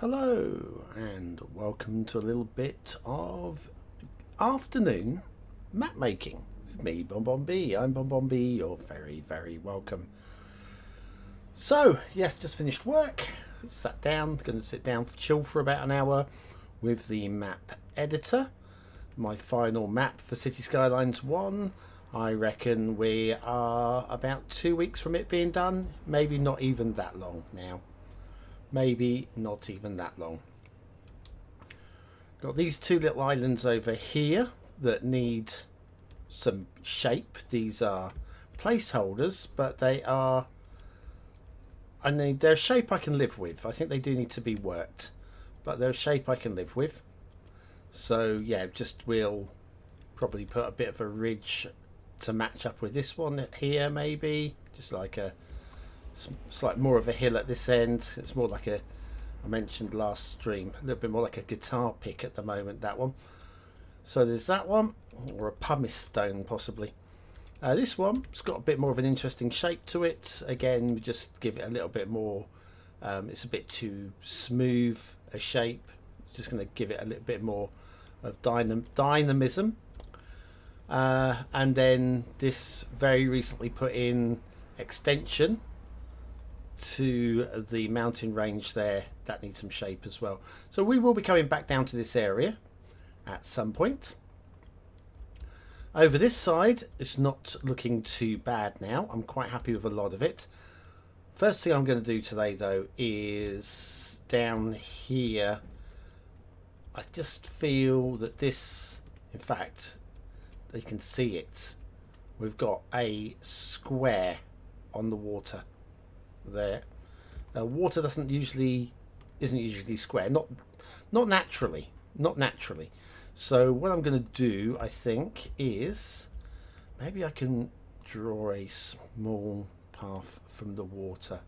Hello and welcome to a little bit of afternoon map making with me, BonBonB. I'm BonBonB. You're very welcome. So yes, just finished work, sat down, going to sit down, chill for about an hour with the map editor. My final map for Cities Skylines 1. I reckon we are about 2 weeks from it being done, maybe not even that long now. Maybe not even that long. Got these two little islands over here that need some shape. These are placeholders, but they are, they're a shape I can live with. I think they do need to be worked, but they're a shape I can live with. So yeah, just we'll probably put a bit of a ridge to match up with this one here, maybe just like a slight more of a hill at this end. It's more like I mentioned last stream, a little bit more like a guitar pick at the moment, that one. So there's that one, or a pumice stone possibly. This one's got a bit more of an interesting shape to it. Again, just give it a little bit more, it's a bit too smooth a shape. Just going to give it a little bit more of dynamism. And then this very recently put in extension to the mountain range there, that needs some shape as well. So we will be coming back down to this area at some point. Over this side, it's not looking too bad now. I'm quite happy with a lot of it. First thing I'm going to do today though is down here. I just feel that this, in fact, you can see it. We've got a square on the water there. Water isn't usually square, not naturally. So what I'm going to do, I think, is maybe I can draw a small path from the water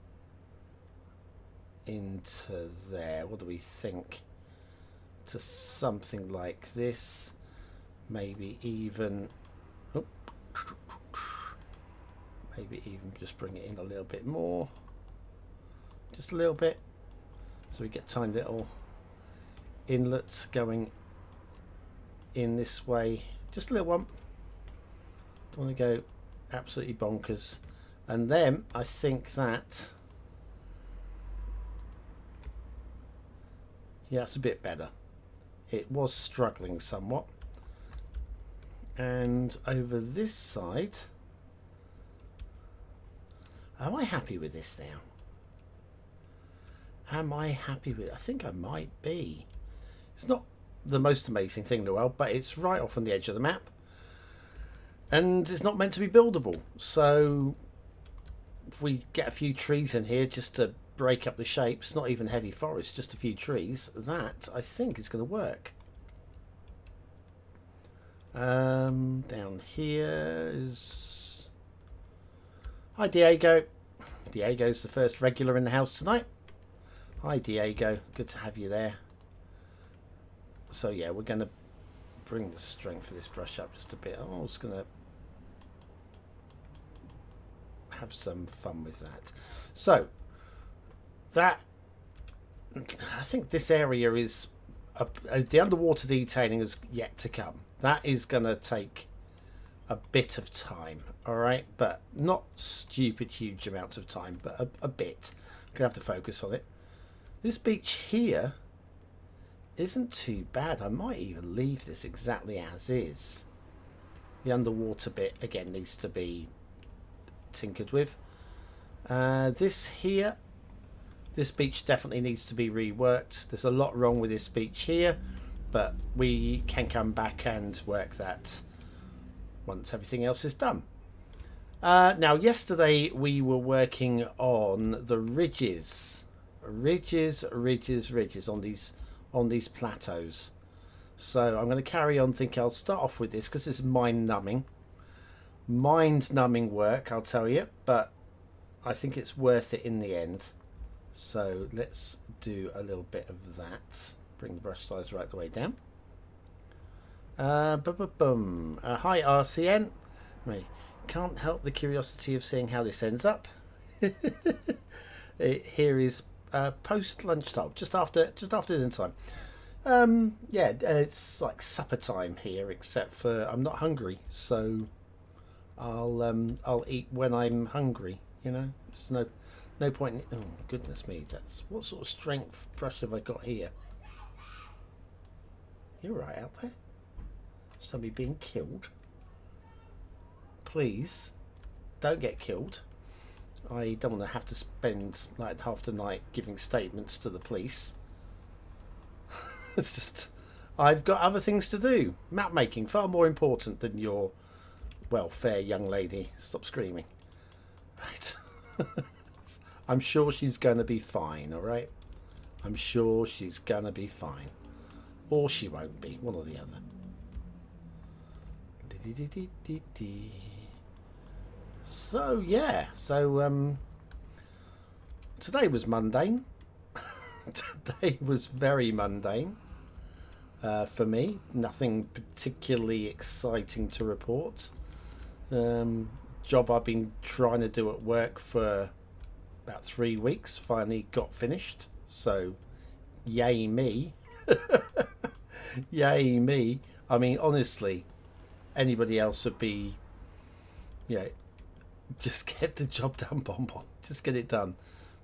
into there. What do we think? To something like this. Maybe even just bring it in a little bit more, just a little bit, so we get tiny little inlets going in this way, just a little one. Don't want to go absolutely bonkers. And then I think that, yeah, that's a bit better. It was struggling somewhat. And over this side, am I happy with this now? Am I happy with it? I think I might be. It's not the most amazing thing in the world, but it's right off on the edge of the map. And it's not meant to be buildable. So if we get a few trees in here just to break up the shapes, not even heavy forest, just a few trees, that I think is going to work. Down here is... Hi Diego. Diego's the first regular in the house tonight. Hi Diego, good to have you there. So yeah, we're going to bring the strength of this brush up just a bit. I'm just going to have some fun with that. So that, I think this area is the underwater detailing is yet to come. That is going to take a bit of time, all right, but not stupid huge amounts of time, but a bit. I'm gonna have to focus on it. This beach here isn't too bad. I might even leave this exactly as is. The underwater bit again needs to be tinkered with. This here, this beach definitely needs to be reworked. There's a lot wrong with this beach here, but we can come back and work that once everything else is done. Now yesterday we were working on the ridges on these plateaus. So I'm going to carry on. Think I'll start off with this because it's mind numbing work, I'll tell you, but I think it's worth it in the end. So let's do a little bit of that. Bring the brush size right the way down. Hi RCN. Can't help the curiosity of seeing how this ends up. Here is post lunchtime, just after dinner time. Yeah, it's like supper time here, except for I'm not hungry, so I'll eat when I'm hungry. You know, there's no point. In, oh goodness me, that's what sort of strength brush have I got here? You're right out there. Somebody being killed. Please, don't get killed. I don't want to have to spend like half the night giving statements to the police. It's just, I've got other things to do. Map making, far more important than your welfare, young lady. Stop screaming. Right. I'm sure she's going to be fine, alright? I'm sure she's going to be fine. Or she won't be, one or the other. So, yeah. So, today was mundane. Today was very mundane for me. Nothing particularly exciting to report. Job I've been trying to do at work for about 3 weeks finally got finished. So, yay me. Yay me. I mean, honestly, anybody else would be, you know, just get the job done, BonBon. Just get it done.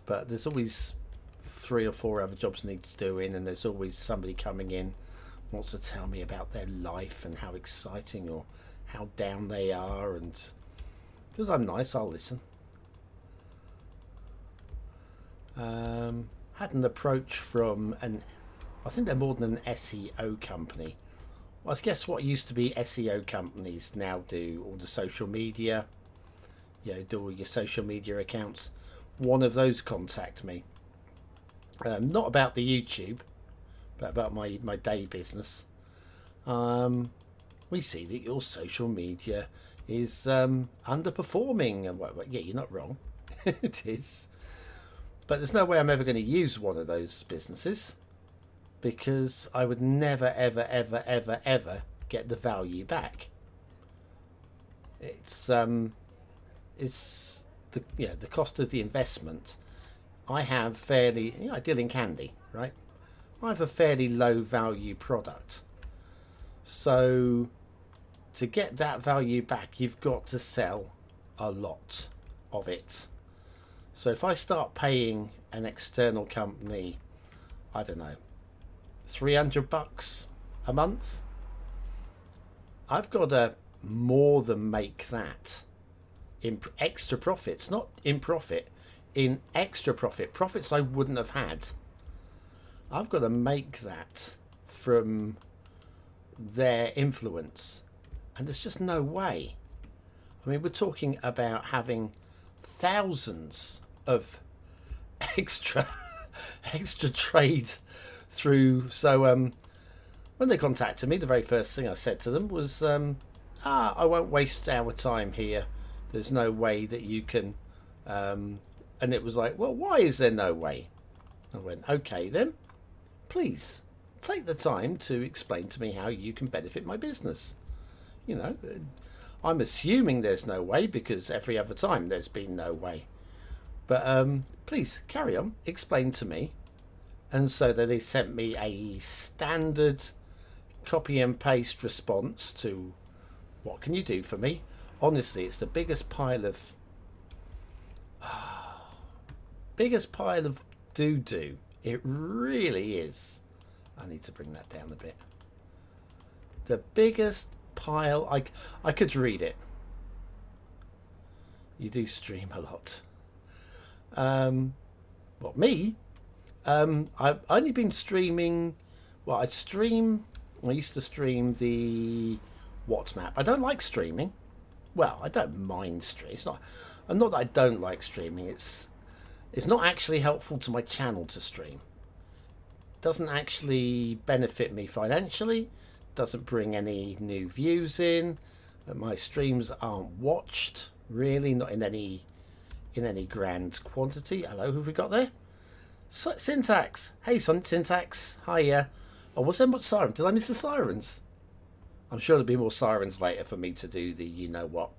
But there's always 3 or 4 other jobs needs doing, and there's always somebody coming in wants to tell me about their life and how exciting or how down they are, and because I'm nice, I'll listen. Had an approach from I think they're more than an SEO company. Well, I guess what used to be SEO companies now do all the social media, you know, do all your social media accounts. One of those contact me. Not about the YouTube, but about my day business. We see that your social media is underperforming. And well, yeah, you're not wrong. It is. But there's no way I'm ever going to use one of those businesses, because I would never, ever, ever, ever, ever get the value back. It's the cost of the investment. I have fairly, I deal in candy, right? I have a fairly low value product. So to get that value back, you've got to sell a lot of it. So if I start paying an external company, I don't know, $300 a month, I've got to more than make that in extra profits, not in profit, in extra profits I wouldn't have had. I've got to make that from their influence, and there's just no way. I mean, we're talking about having thousands of extra trade through. So when they contacted me, the very first thing I said to them was, I won't waste our time here. There's no way that you can. And it was like, well, why is there no way? I went, okay then, please take the time to explain to me how you can benefit my business. You know, I'm assuming there's no way because every other time there's been no way. But please carry on, explain to me. And so they sent me a standard copy and paste response to what can you do for me? Honestly, it's the biggest pile of doo-doo. It really is. I need to bring that down a bit. The biggest pile. I could read it. You do stream a lot. Well, me? I've only been streaming. Well, I used to stream the What map. I don't like streaming. Well, I don't mind streaming. Not that I don't like streaming. It's not actually helpful to my channel to stream. It doesn't actually benefit me financially. Doesn't bring any new views in. My streams aren't watched, really, not in any grand quantity. Hello, who have we got there? Syntax. Hey, Syntax. Hiya. Oh, was there much siren? Did I miss the sirens? I'm sure there'll be more sirens later for me to do the you know what.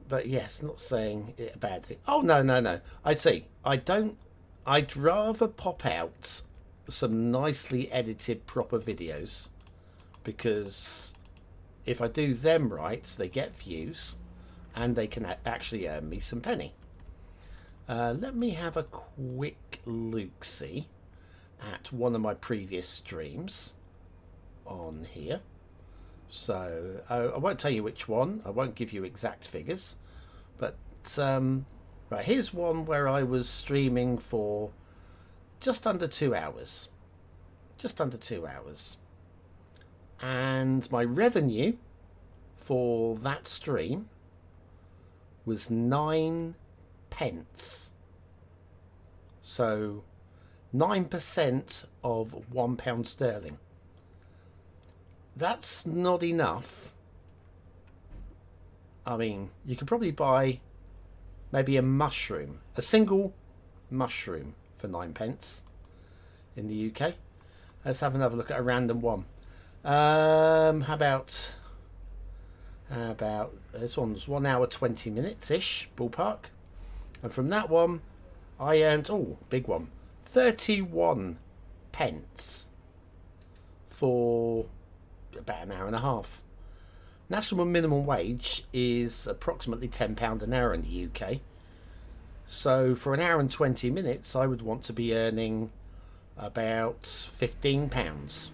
But yes, not saying it a bad thing. Oh, no, no, no. I see. I'd rather pop out some nicely edited proper videos, because if I do them right, they get views and they can actually earn me some penny. Let me have a quick look-see at one of my previous streams on here. So I won't tell you which one. I won't give you exact figures. But right, here's one where I was streaming for just under 2 hours. Just under 2 hours. And my revenue for that stream was 9 pence. So 9% of £1 sterling. That's not enough. I mean, you could probably buy maybe a mushroom, a single mushroom for 9 pence in the UK. Let's have another look at a random one. How about this one's 1 hour 20 minutes ish, ballpark. And from that one, I earned, oh, big one, 31 pence for about an hour and a half. National minimum wage is approximately £10 an hour in the UK. So for an hour and 20 minutes, I would want to be earning about £15.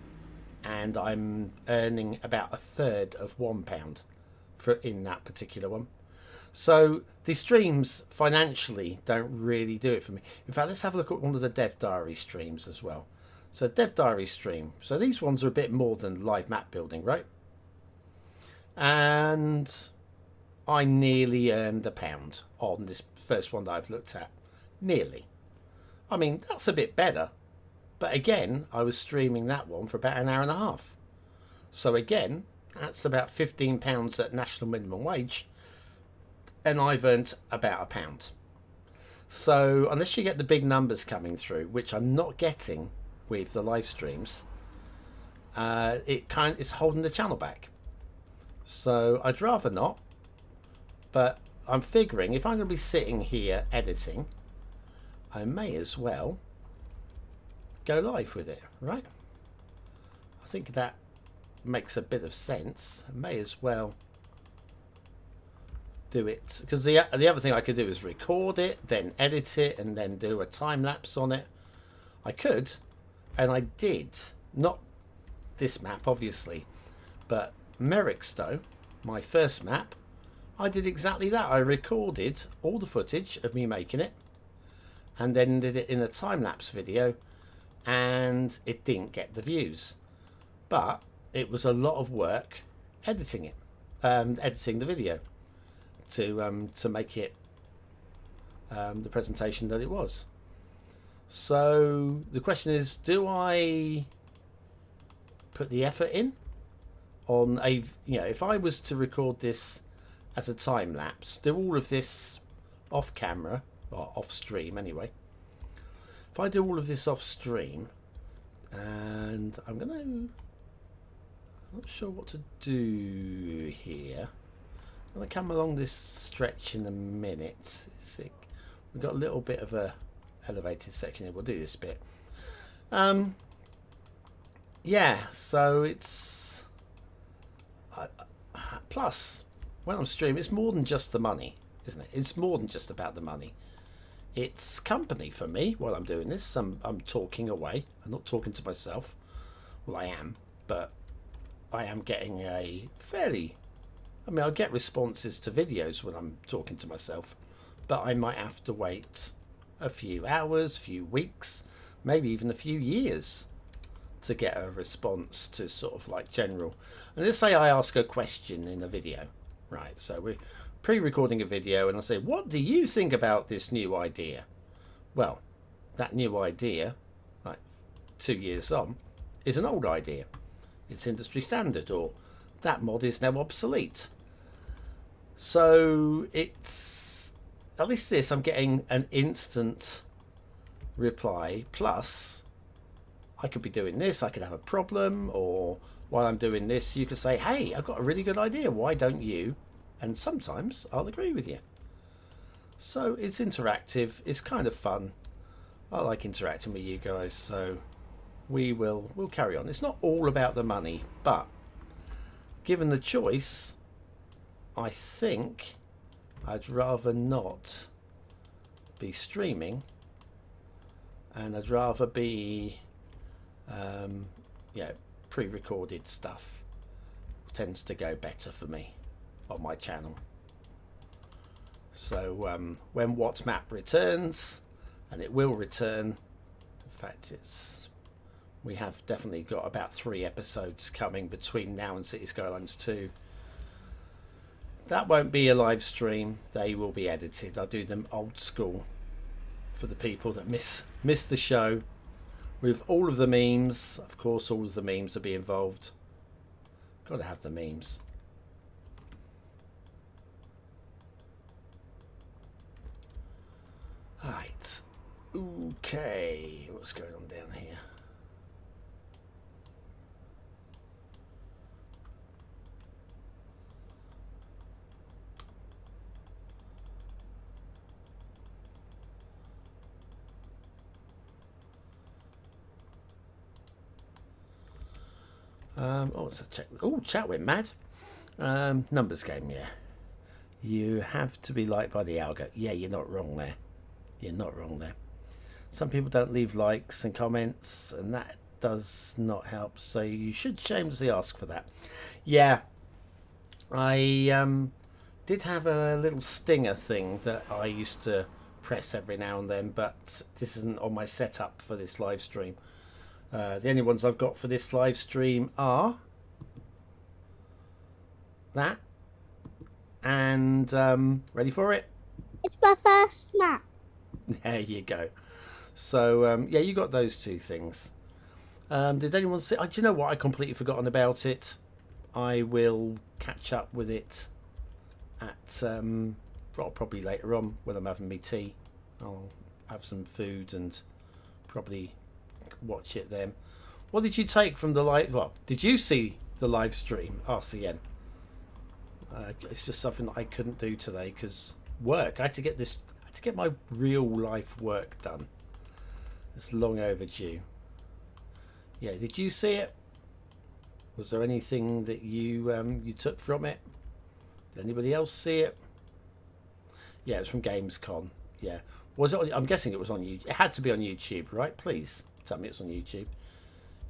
And I'm earning about a third of £1 for in that particular one. So the streams financially don't really do it for me. In fact, let's have a look at one of the Dev Diary streams as well. So Dev Diary stream. So these ones are a bit more than live map building, right? And I nearly earned £1 on this first one that I've looked at. Nearly. I mean, that's a bit better. But again, I was streaming that one for about an hour and a half. So again, that's about £15 at national minimum wage. And I've earned about £1. So unless you get the big numbers coming through, which I'm not getting with the live streams, it's holding the channel back. So I'd rather not. But I'm figuring if I'm going to be sitting here editing, I may as well go live with it, right? I think that makes a bit of sense. I may as well do it, because the other thing I could do is record it, then edit it, and then do a time lapse on it. I could, and I did, not this map obviously, but Merrickstowe, my first map, I did exactly that. I recorded all the footage of me making it and then did it in a time-lapse video, and it didn't get the views, but it was a lot of work editing it, editing the video to make it the presentation that it was. So the question is, do I put the effort in on a, if I was to record this as a time lapse, do all of this off camera or off stream anyway. If I do all of this off stream, and I'm not sure what to do here. I'm going to come along this stretch in a minute. We've got a little bit of a elevated section here. We'll do this bit. Yeah, so it's plus when I'm streaming, it's more than just the money, isn't it? It's more than just about the money. It's company for me while I'm doing this. I'm talking away. I'm not talking to myself. Well, I am, but I am getting a fairly, I'll get responses to videos when I'm talking to myself, but I might have to wait a few hours, few weeks, maybe even a few years to get a response to sort of like general. And let's say I ask a question in a video, right? So we're pre-recording a video and I say, what do you think about this new idea? Well, that new idea, like 2 years on, is an old idea. It's industry standard, or that mod is now obsolete. So it's, at least this, I'm getting an instant reply, plus I could be doing this, I could have a problem, or while I'm doing this you could say, hey, I've got a really good idea, why don't you and sometimes I'll agree with you. So it's interactive, it's kind of fun. I like interacting with you guys, so we'll carry on. It's not all about the money, but given the choice, I think I'd rather not be streaming, and I'd rather be pre-recorded stuff. Tends to go better for me on my channel. So when What's Map returns, and it will return, in fact we have definitely got about 3 episodes coming between now and Cities Skylines 2. That won't be a live stream, they will be edited. I'll do them old school for the people that miss the show, with all of the memes. Of course, all of the memes will be involved. Gotta have the memes. Right. Okay. What's going on down here? Let's check. Oh, chat went mad. Numbers game, yeah. You have to be liked by the algo. Yeah, you're not wrong there. You're not wrong there. Some people don't leave likes and comments, and that does not help. So you should shamelessly ask for that. Yeah, I did have a little stinger thing that I used to press every now and then, but this isn't on my setup for this live stream. The only ones I've got for this live stream are that and ready for it? It's my first map. There you go. So yeah, you got those 2 things. Did anyone see? Do you know what? I completely forgotten about it. I will catch up with it at probably later on when I'm having my tea. I'll have some food and probably watch it then. What did you take from the live? Well, did you see the live stream? RCN. It's just something that I couldn't do today because work. I had to get my real life work done. It's long overdue. Yeah, did you see it? Was there anything that you took from it? Did anybody else see it? Yeah, it was from Gamescom. Yeah, was it on, I'm guessing it was on YouTube. It had to be on YouTube, right? Please tell me it's on YouTube.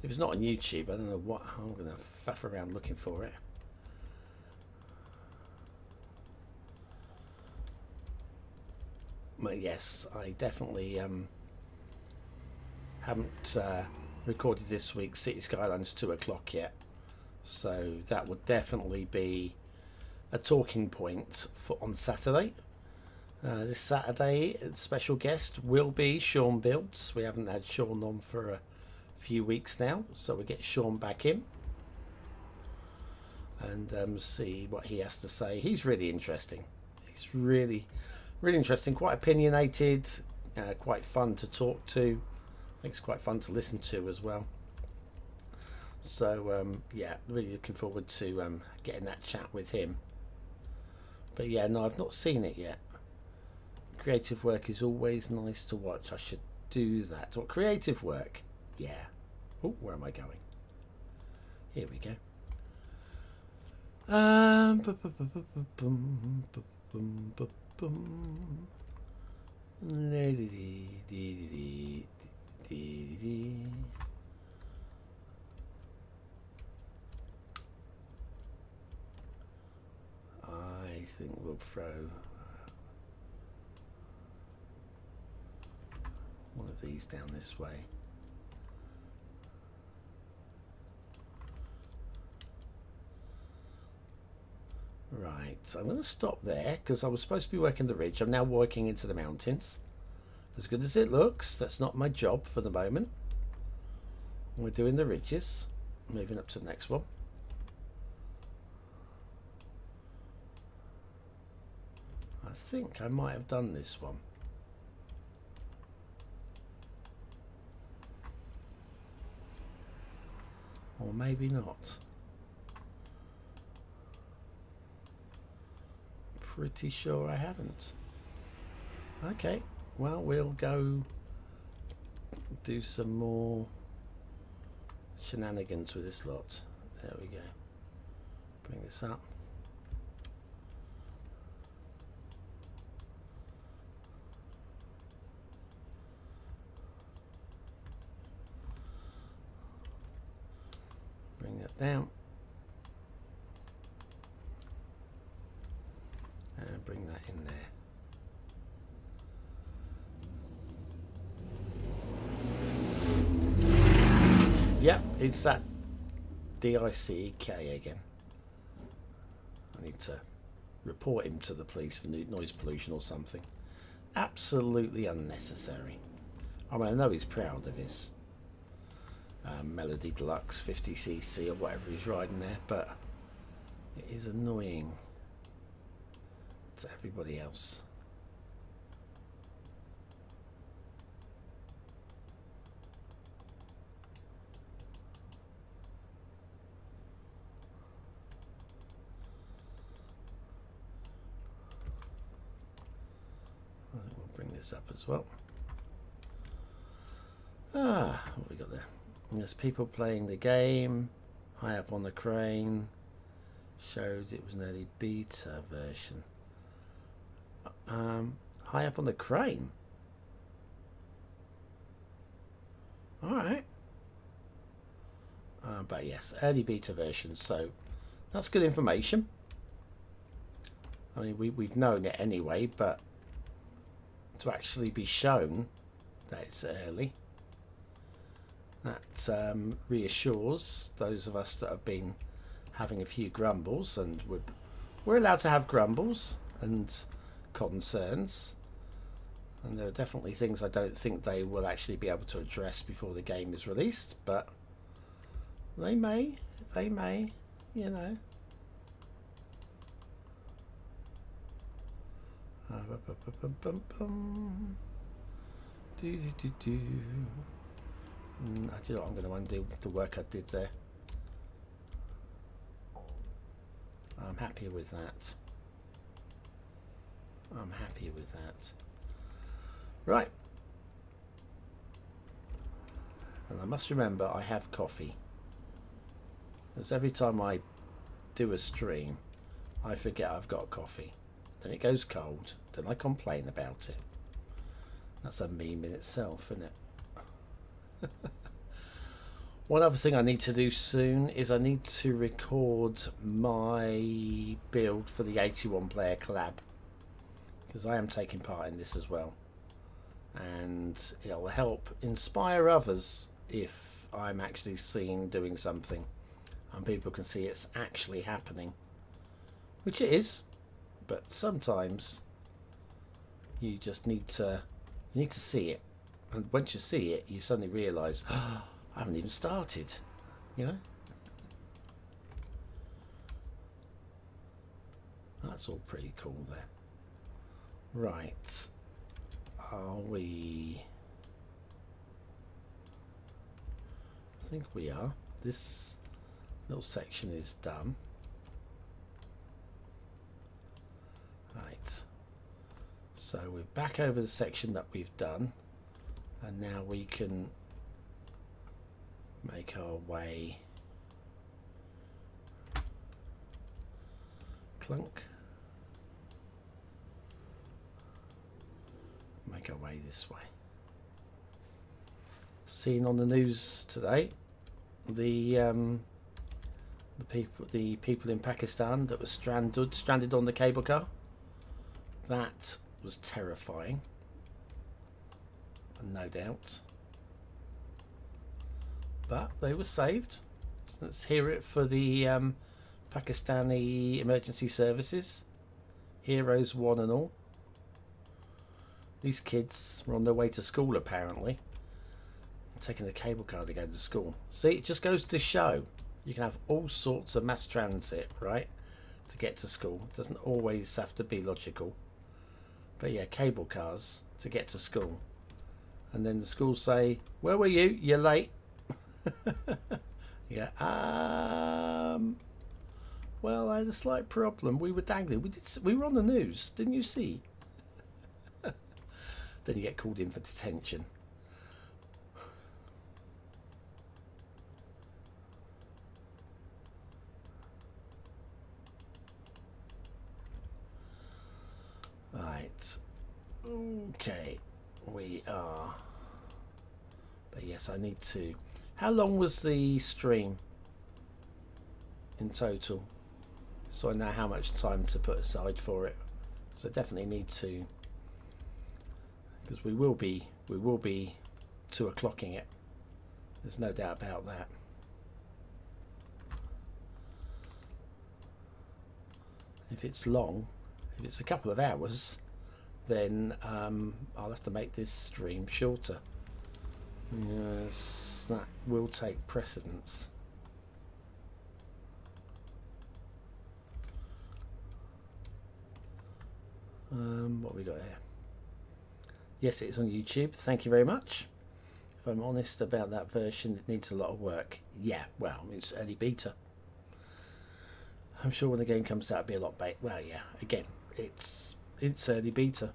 If it's not on YouTube, I don't know what. I'm gonna faff around looking for it. But yes, I definitely haven't recorded this week's Cities Skylines 2 o'clock yet, so that would definitely be a talking point for on Saturday. This Saturday, special guest will be Sean Builds. We haven't had Sean on for a few weeks now, so we get Sean back in and see what he has to say. He's really interesting. He's really interesting, quite opinionated, quite fun to talk to. I think it's quite fun to listen to as well. So yeah, really looking forward to getting that chat with him. But yeah, no, I've not seen it yet. Creative work is always nice to watch. I should do that. What creative work? Yeah. Oh, where am I going? Here we go. I think we'll throw one of these down this way. Right, so I'm going to stop there because I was supposed to be working the ridge. I'm now working into the mountains. As good as it looks, that's not my job for the moment. We're doing the ridges. Moving up to the next one. I think I might have done this one. Or maybe not. Pretty sure I haven't. Okay, well, we'll go do some more shenanigans with this lot. There we go. Bring this up. Bring that down. And bring that in there. Yep, it's that DICK again. I need to report him to the police for noise pollution or something. Absolutely unnecessary. I mean, I know he's proud of his Melody Deluxe 50cc or whatever he's riding there, but it is annoying to everybody else. I think we'll bring this up as well. What have we got there? And there's people playing the game. High up on the crane. Showed it was an early beta version. High up on the crane. Alright. But yes, early beta version, so that's good information. I mean, we've known it anyway, but to actually be shown that it's early, that reassures those of us that have been having a few grumbles, and we're allowed to have grumbles and concerns, and there are definitely things I don't think they will actually be able to address before the game is released, but they may, you know. Do. Do you know what? I'm going to undo the work I did there. I'm happy with that. I'm happy with that. Right. And I must remember I have coffee. Because every time I do a stream, I forget I've got coffee. Then it goes cold. Then I complain about it. That's a meme in itself, isn't it? One other thing I need to do soon is I need to record my build for the 81 player collab, because I am taking part in this as well, and it'll help inspire others if I'm actually seen doing something and people can see it's actually happening, which it is, but sometimes you just need to see it, and once you see it you suddenly realise, oh, I haven't even started, you know. That's all pretty cool there. Right, are we? I think we are. This little section is done. Right, so we're back over the section that we've done, and now we can make our way. Clunk. Make our way this way. Seen on the news today, the people in Pakistan that were stranded on the cable car. That was terrifying, no doubt. But they were saved. So let's hear it for the Pakistani emergency services. Heroes one and all. These kids were on their way to school apparently, taking the cable car to go to school. See, it just goes to show you can have all sorts of mass transit, right, to get to school. It doesn't always have to be logical. But yeah, cable cars to get to school. And then the schools say, where were you? You're late. Yeah, Well, I had a slight problem. We were dangling. We were on the news. Didn't you see? Then you get called in for detention. Right. Okay. We are. But yes, I need to. How long was the stream in total? So I know how much time to put aside for it. So I definitely need to, because we will be 2 o'clocking it. There's no doubt about that. If it's long, if it's a couple of hours, then I'll have to make this stream shorter. Yes, that will take precedence. What we got here? Yes, it's on YouTube. Thank you very much. If I'm honest about that version, it needs a lot of work. Yeah, well, it's early beta. I'm sure when the game comes out, it'll be a lot better. Well, yeah, again, it's early beta,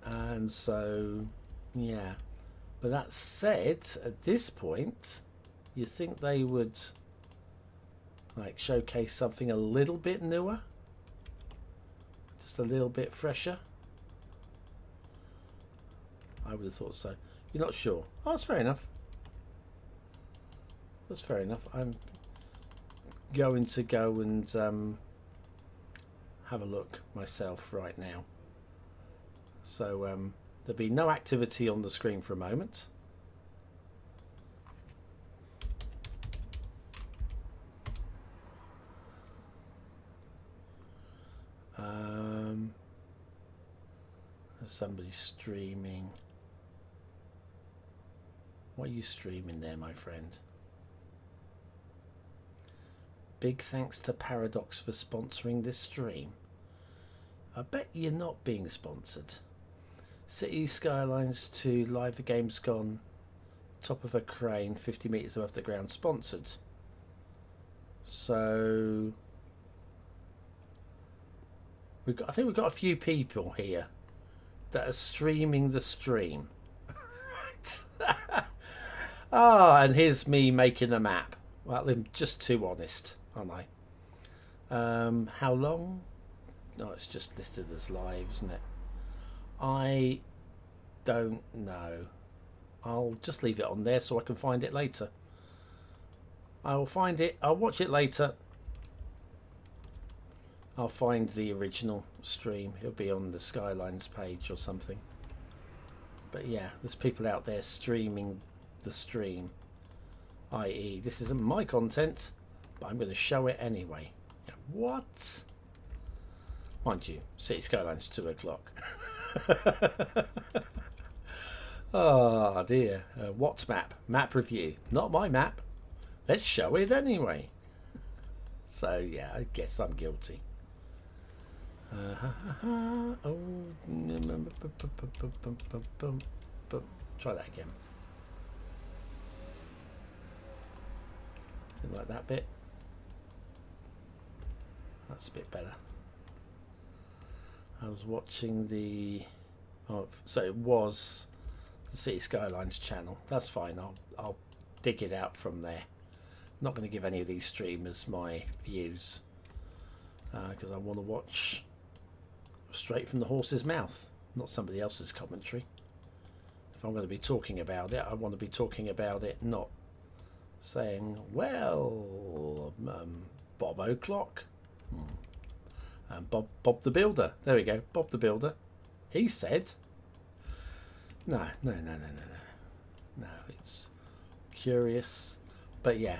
and so yeah. But that said, at this point, you think they would like showcase something a little bit newer, just a little bit fresher. I would have thought so. You're not sure? Oh, that's fair enough. That's fair enough. I'm going to go and have a look myself right now. So there'll be no activity on the screen for a moment. There's somebody streaming. What are you streaming there, my friend? Big thanks to Paradox for sponsoring this stream. I bet you're not being sponsored. Cities Skylines II, live games gone, top of a crane, 50 metres above the ground, sponsored. So I think we've got a few people here that are streaming the stream. Ah, and here's me making a map. Well, I'm just too honest, aren't I? How long? No, it's just listed as live, isn't it? I don't know. I'll just leave it on there so I can find it later. I will find it. I'll watch it later. I'll find the original stream. It'll be on the Skylines page or something. But yeah, there's people out there streaming the stream. I.e., this isn't my content, but I'm going to show it anyway. Yeah, what? Mind you, City Skylines 2 o'clock. Oh dear. What's map? Map review. Not my map. Let's show it anyway. So yeah, I guess I'm guilty. Oh, try that again. Didn't like that bit. That's a bit better. I was watching the. Oh, so it was the City Skylines channel. That's fine. I'll dig it out from there. Not going to give any of these streamers my views because I want to watch straight from the horse's mouth, not somebody else's commentary. If I'm going to be talking about it, I want to be talking about it, not saying, well, Bob O'Clock, Bob the Builder. There we go, Bob the Builder. He said, no. It's curious, but yeah,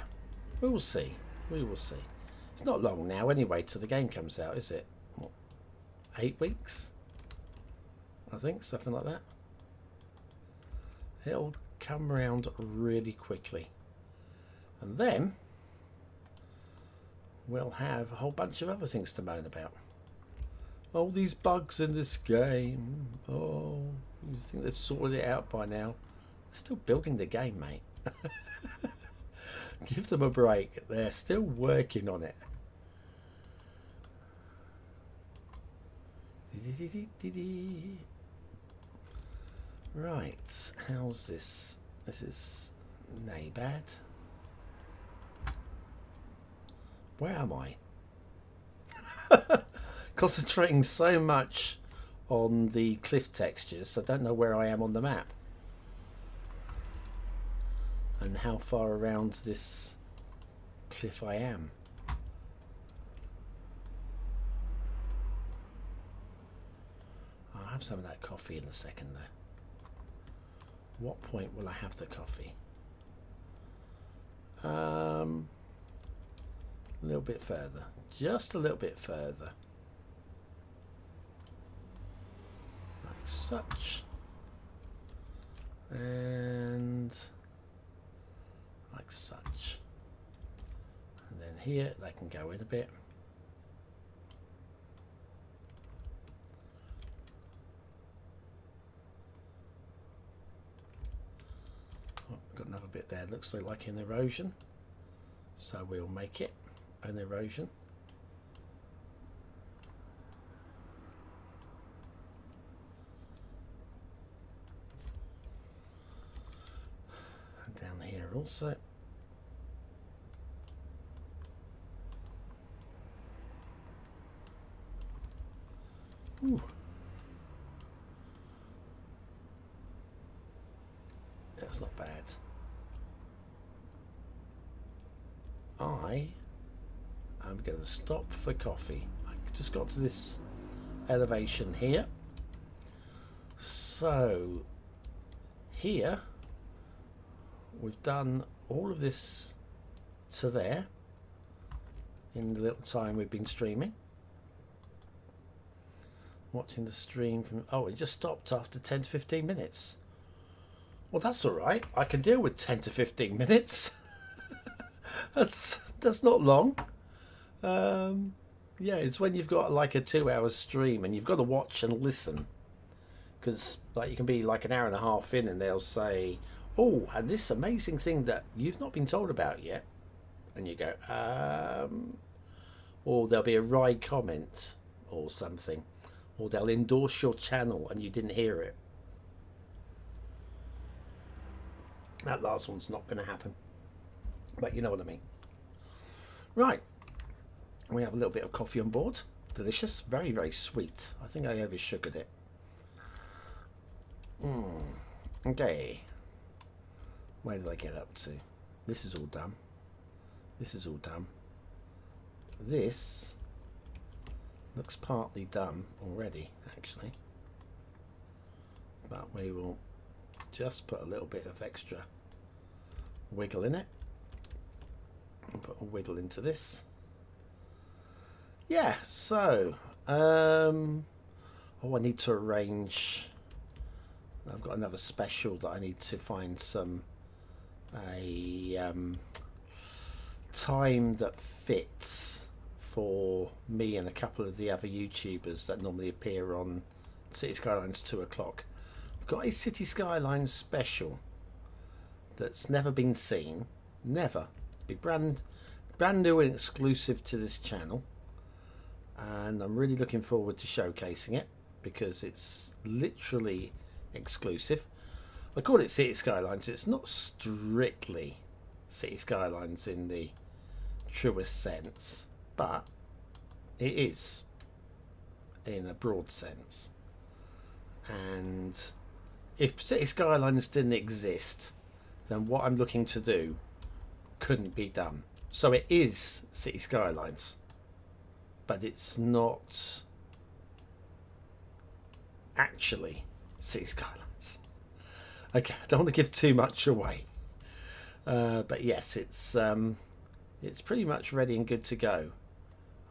we will see. We will see. It's not long now anyway till the game comes out, is it? What, 8 weeks? I think, something like that. It'll come around really quickly. And then we'll have a whole bunch of other things to moan about. All these bugs in this game. Oh, you think they've sorted it out by now? They're still building the game, mate. Give them a break. They're still working on it. Right, how's this? This is nay bad. Where am I? Concentrating so much on the cliff textures, I don't know where I am on the map. And how far around this cliff I am. I'll have some of that coffee in a second though. What point will I have the coffee? A little bit further. Just a little bit further. Like such. And like such. And then here they can go in a bit. Oh, got another bit there. Looks like an erosion. So we'll make it an erosion. And down here also. Ooh. That's not bad. I'm going to stop for coffee. I just got to this elevation here. So here we've done all of this to there in the little time we've been streaming. Watching the stream from... Oh, it just stopped after 10 to 15 minutes. Well, that's all right. I can deal with 10 to 15 minutes. That's not long. Yeah, it's when you've got like a 2-hour stream and you've got to watch and listen. Because like you can be like an hour and a half in and they'll say, oh, and this amazing thing that you've not been told about yet. And you go, or there'll be a wry comment or something. Or they'll endorse your channel and you didn't hear it. That last one's not going to happen. But you know what I mean. Right. We have a little bit of coffee on board. Delicious. Very, very sweet. I think I over-sugared it. Okay. Where did I get up to? This is all done. This is all done. This looks partly done already, actually. But we will just put a little bit of extra wiggle in it. And put a wiggle into this. Yeah, so oh, I need to arrange. I've got another special that I need to find some time that fits for me and a couple of the other YouTubers that normally appear on Cities Skylines 2 o'clock. I've got a City Skylines special that's never been seen, never. Be brand new and exclusive to this channel, and I'm really looking forward to showcasing it because it's literally exclusive. I call it City Skylines. It's not strictly City Skylines in the truest sense, but it is in a broad sense. And if City Skylines didn't exist, then what I'm looking to do couldn't be done. So it is City Skylines, but it's not actually City Skylines. Okay, I don't want to give too much away, but yes, it's pretty much ready and good to go.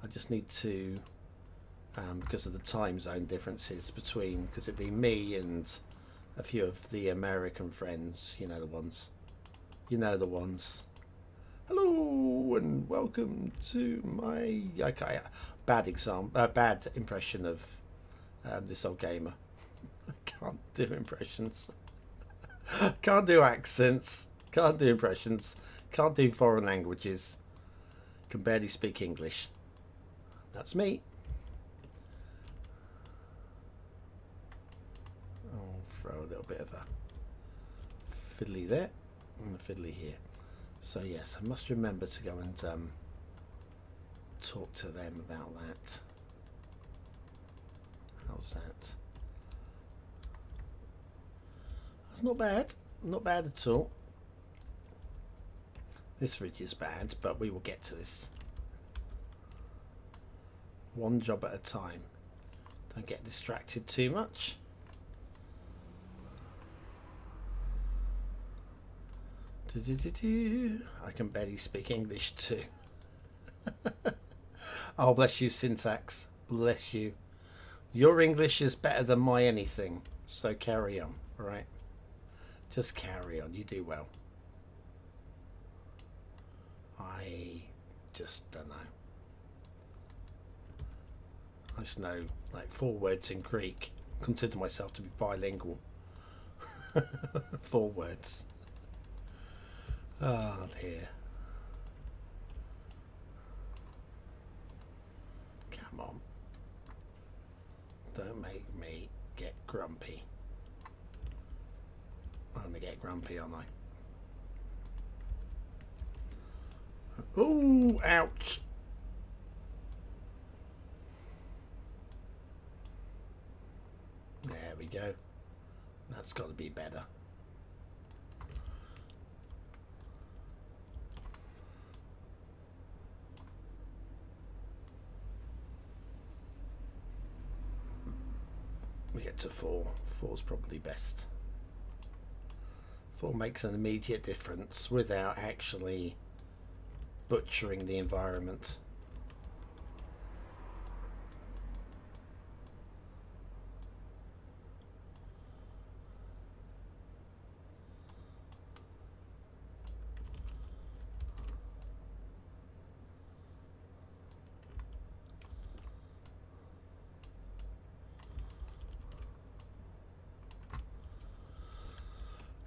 I just need to, because of the time zone differences between, because it'd be me and a few of the American friends, you know the ones. Hello and welcome to my bad impression of this old gamer. I can't do impressions. Can't do accents. Can't do impressions. Can't do foreign languages. Can barely speak English. That's me. fiddly there and a fiddly here. So yes, I must remember to go and talk to them about that. How's that? That's not bad. Not bad at all. This ridge is bad, but we will get to this. One job at a time. Don't get distracted too much. I can barely speak English too. Oh, bless you, syntax. Bless you. Your English is better than my anything. So carry on, alright? Just carry on. You do well. I just don't know. I just know like 4 words in Greek. Consider myself to be bilingual. 4 words. Oh dear. Come on. Don't make me get grumpy. I'm gonna get grumpy, aren't I? Ooh, ouch. There we go. That's got to be better. We get to 4. 4's probably best. 4 makes an immediate difference without actually butchering the environment.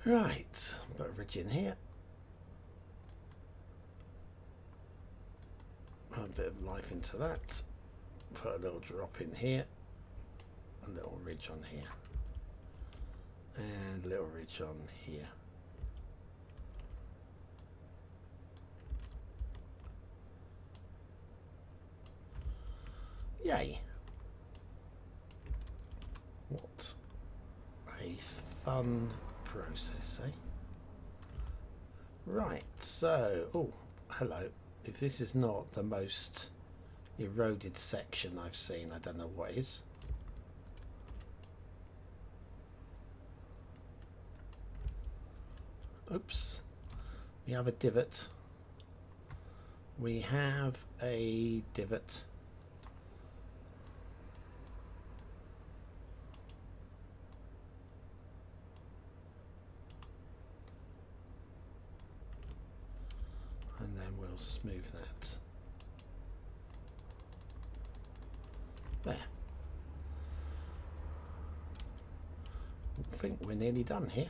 Right, put a ridge in here. Put a bit of life into that. Put a little drop in here. A little ridge on here. And a little ridge on here. Yay. What a fun process, eh? Right, so, oh, hello. If this is not the most eroded section I've seen, I don't know what is. Oops. We have a divot. We have a divot. And then we'll smooth that. There. I think we're nearly done here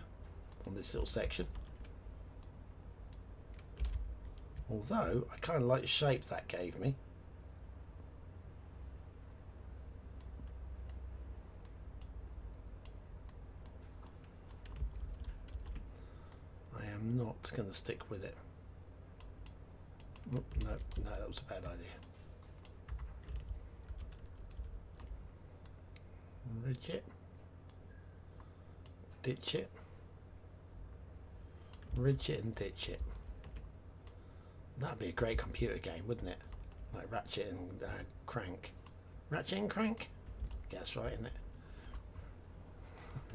on this little section. Although I kind of like the shape that gave me. I am not going to stick with it. No, that was a bad idea. Ridge it. Ditch it. Ridge it and ditch it. That'd be a great computer game, wouldn't it? Like Ratchet and Crank. Ratchet and Crank? Yeah, that's right, isn't it?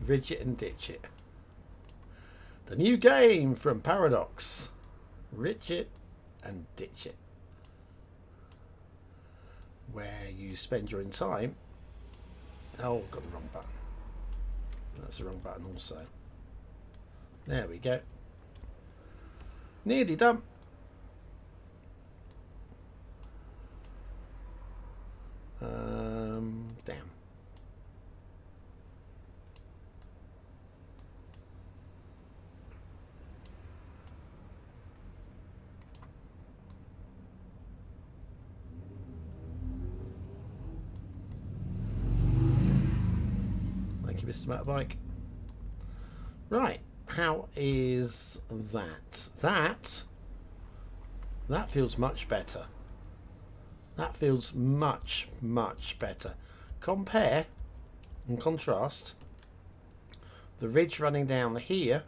Ridge it and ditch it. The new game from Paradox. Ridge it and ditch it. Where you spend your time. Oh, got the wrong button. That's the wrong button also. There we go. Nearly done. Damn. Thank you, Mr. Motorbike. Right, how is that? That feels much better. That feels much, much better. Compare and contrast the ridge running down here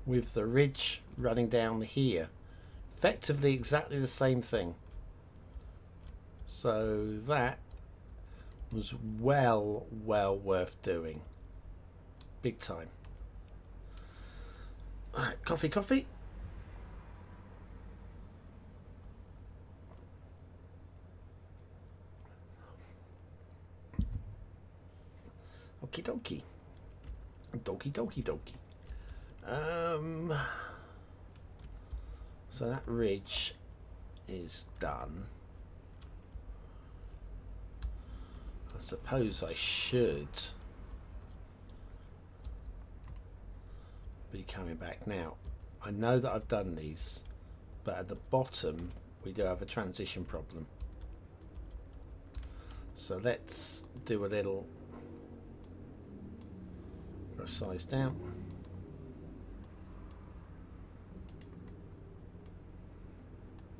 with the ridge running down here. Effectively exactly the same thing. So that was well worth doing. Big time. Alright, coffee. Okie dokie. Dokie. So that ridge is done. I suppose I should be coming back now. I know that I've done these, but at the bottom we do have a transition problem. So let's do a little brush size down.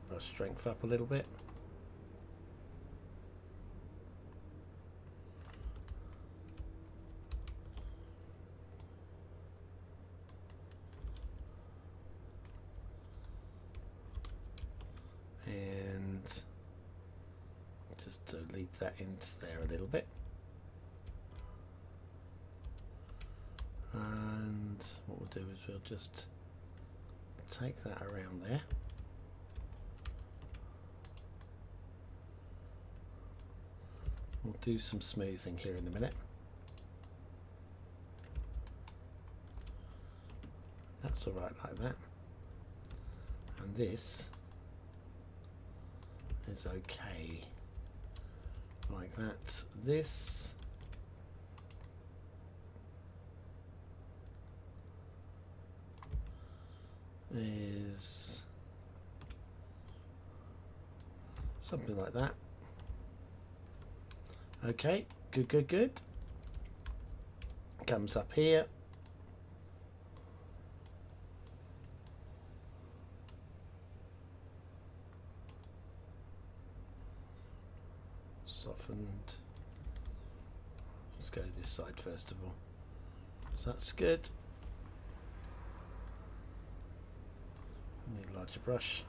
Brush strength up a little bit. And just delete that into there a little bit. And what we'll do is we'll just take that around there. We'll do some smoothing here in a minute. That's alright like that. And this is okay like that. This is something like that. Okay, good. Comes up here. Softened. Let's go to this side first of all. So that's good. Need a larger brush.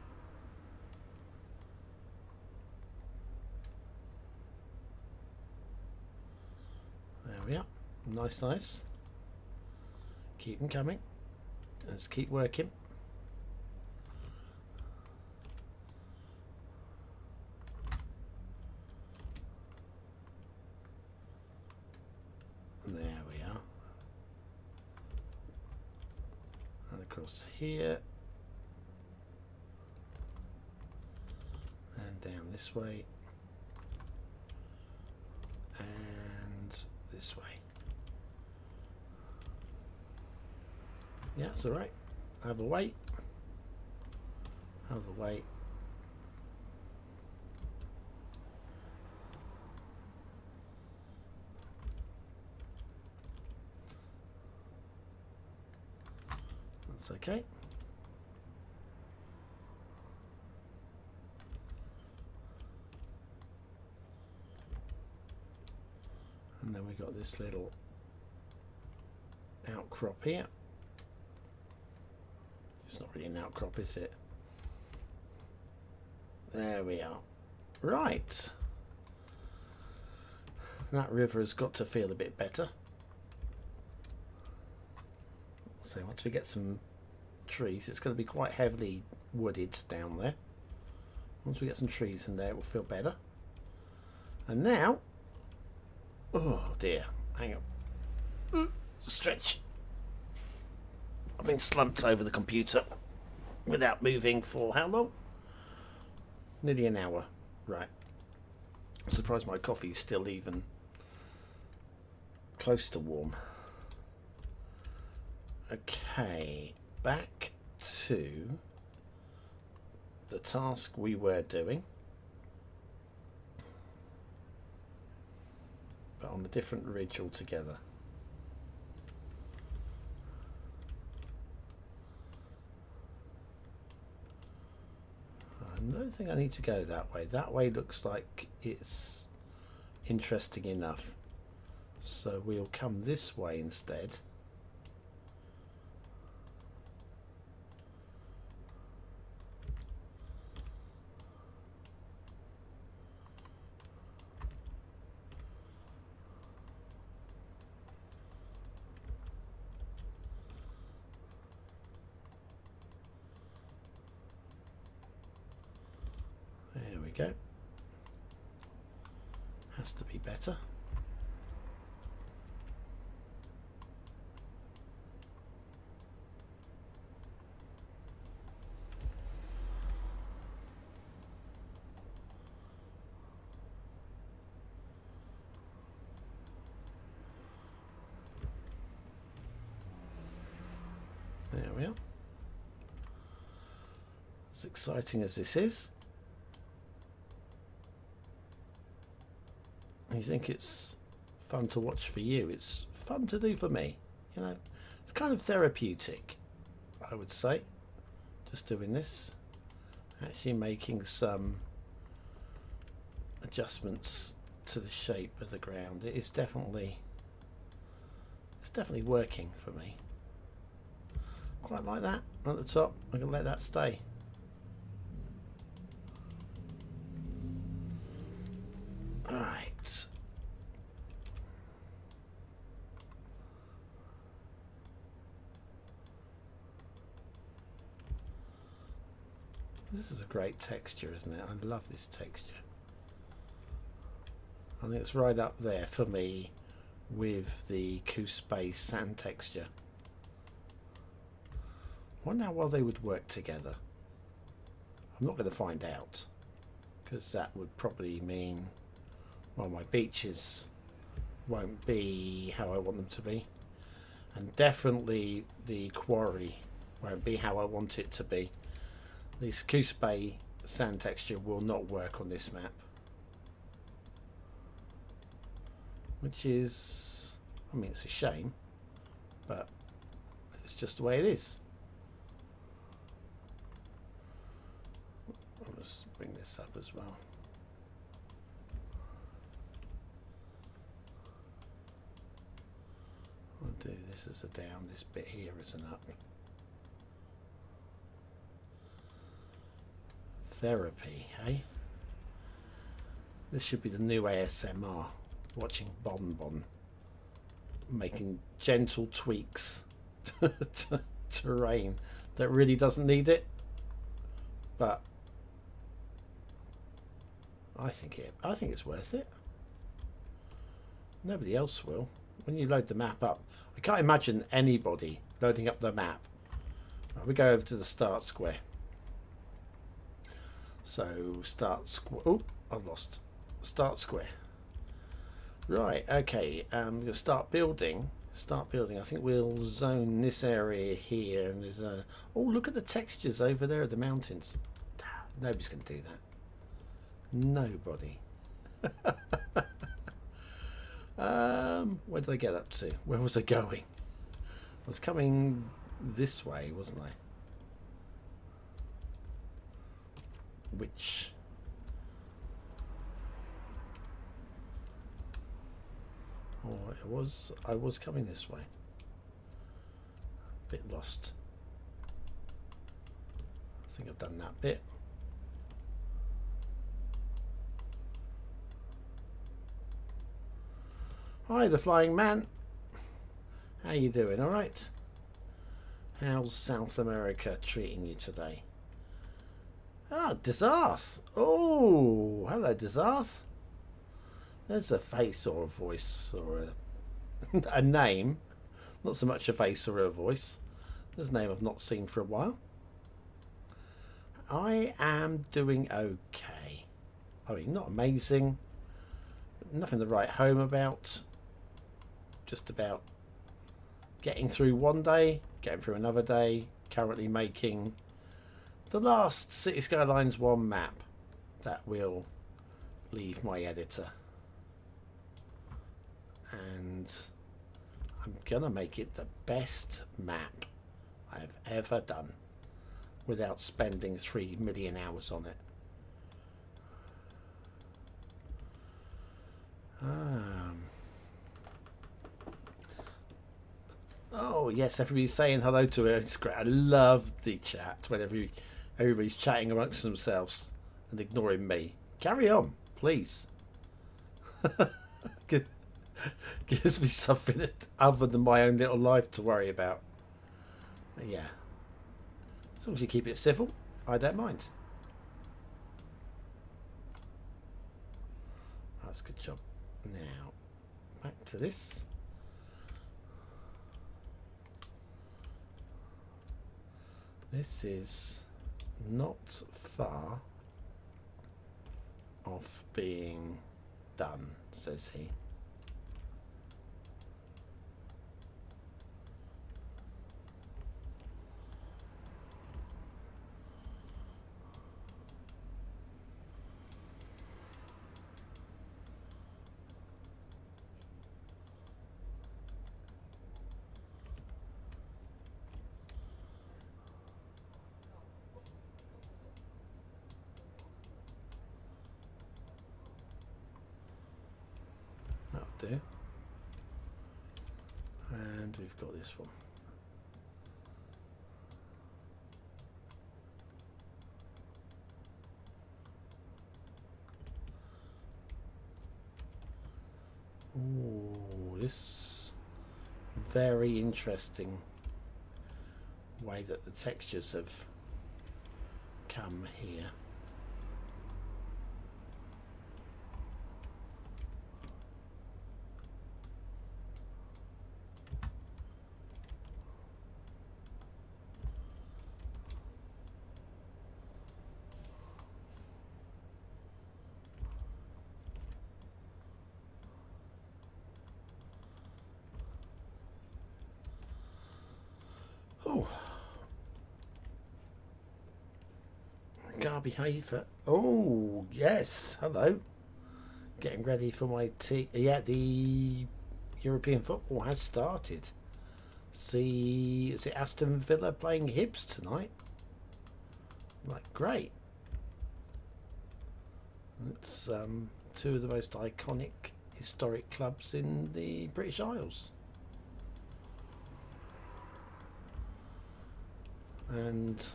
There we are. Nice. Keep them coming. Let's keep working. There we are. And across here. And down this way. And this way. Yeah, it's alright. Other way. Other way. That's okay. And then we got this little outcrop here. It's not really an outcrop, is it? There we are. Right. That river has got to feel a bit better. So once we get some trees, it's going to be quite heavily wooded down there. Once we get some trees in there, it will feel better. And now, oh dear, hang on. Stretch. I've been slumped over the computer without moving for how long? Nearly an hour. Right. I'm surprised my coffee is still even close to warm. Okay, back to the task we were doing, but on a different ridge altogether. I don't think I need to go that way. That way looks like it's interesting enough. So we'll come this way instead. There we go. Has to be better. There we are. As exciting as this is, you think it's fun to watch for you, it's fun to do for me. You know, it's kind of therapeutic, I would say, just doing this. Actually making some adjustments to the shape of the ground. It's definitely working for me. Quite like that at the top. I'm going to let that stay. Right. This is a great texture, isn't it? I love this texture. I think it's right up there for me with the Couspe sand texture. I wonder how well they would work together. I'm not going to find out, because that would probably mean, well, my beaches won't be how I want them to be, and definitely the quarry won't be how I want it to be. This Couspe sand texture will not work on this map, which is, I mean, it's a shame, but it's just the way it is. I'll just bring this up as well. I'll do this as a down, this bit here as an up. Therapy, hey? This should be the new ASMR. Watching BonBonB making gentle tweaks to terrain that really doesn't need it, but I think it's worth it. Nobody else will. When you load the map up, I can't imagine anybody loading up the map. Right, we go over to the start square. So start square. Oh, I've lost. Start square. Right. Okay. I'm going to start building. Start building. I think we'll zone this area here. And there's a. Oh, look at the textures over there of the mountains. Nobody's going to do that. Nobody. Where did I get up to? Where was I going? I was coming this way, wasn't I? Which I was coming this way. Bit lost. I think I've done that bit. Hi, the flying man. How you doing? All right. How's South America treating you today? Ah, Desarth. Oh, hello, Desarth. There's a face or a voice or a name. Not so much a face or a voice. There's a name I've not seen for a while. I am doing okay. I mean, not amazing. Nothing to write home about. Just about getting through one day, getting through another day. Currently making the last Cities Skylines I map that will leave my editor. And I'm gonna make it the best map I've ever done without spending 3 million hours on it. Um, oh yes, everybody's saying hello to her. It's great. I love the chat when everybody's chatting amongst themselves and ignoring me. Carry on, please. Gives me something other than my own little life to worry about. But yeah, as long as you keep it civil, I don't mind. That's a good job. Now, back to this. This is not far off being done, says he. Do. And we've got this one. Ooh, this very interesting way that the textures have come here. Oh, Garby Haver. Oh, yes. Hello. Getting ready for my tea. Yeah, the European football has started. See, is it Aston Villa playing Hibs tonight? Like, great. It's two of the most iconic historic clubs in the British Isles. And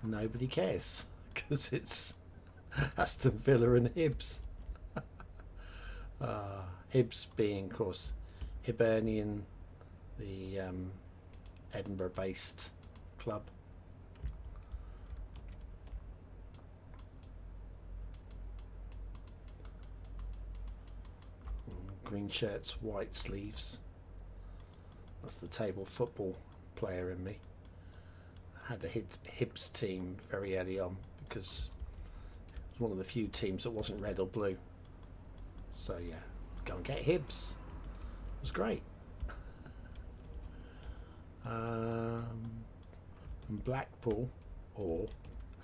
nobody cares because it's Aston Villa and Hibs. Hibs being, of course, Hibernian, the Edinburgh-based club. Green shirts, white sleeves. That's the table football player in me. I had the Hibs team very early on because it was one of the few teams that wasn't red or blue. So yeah, go and get Hibs. It was great. And Blackpool, or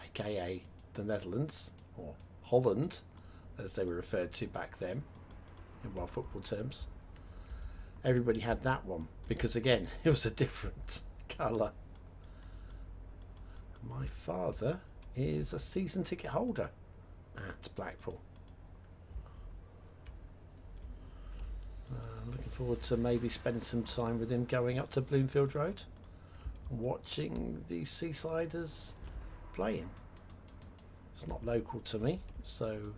aka the Netherlands, or Holland, as they were referred to back then in world football terms. Everybody had that one because again, it was a different colour. My father is a season ticket holder at Blackpool. Looking forward to maybe spending some time with him going up to Bloomfield Road, watching the Seasiders playing. It's not local to me, so it'll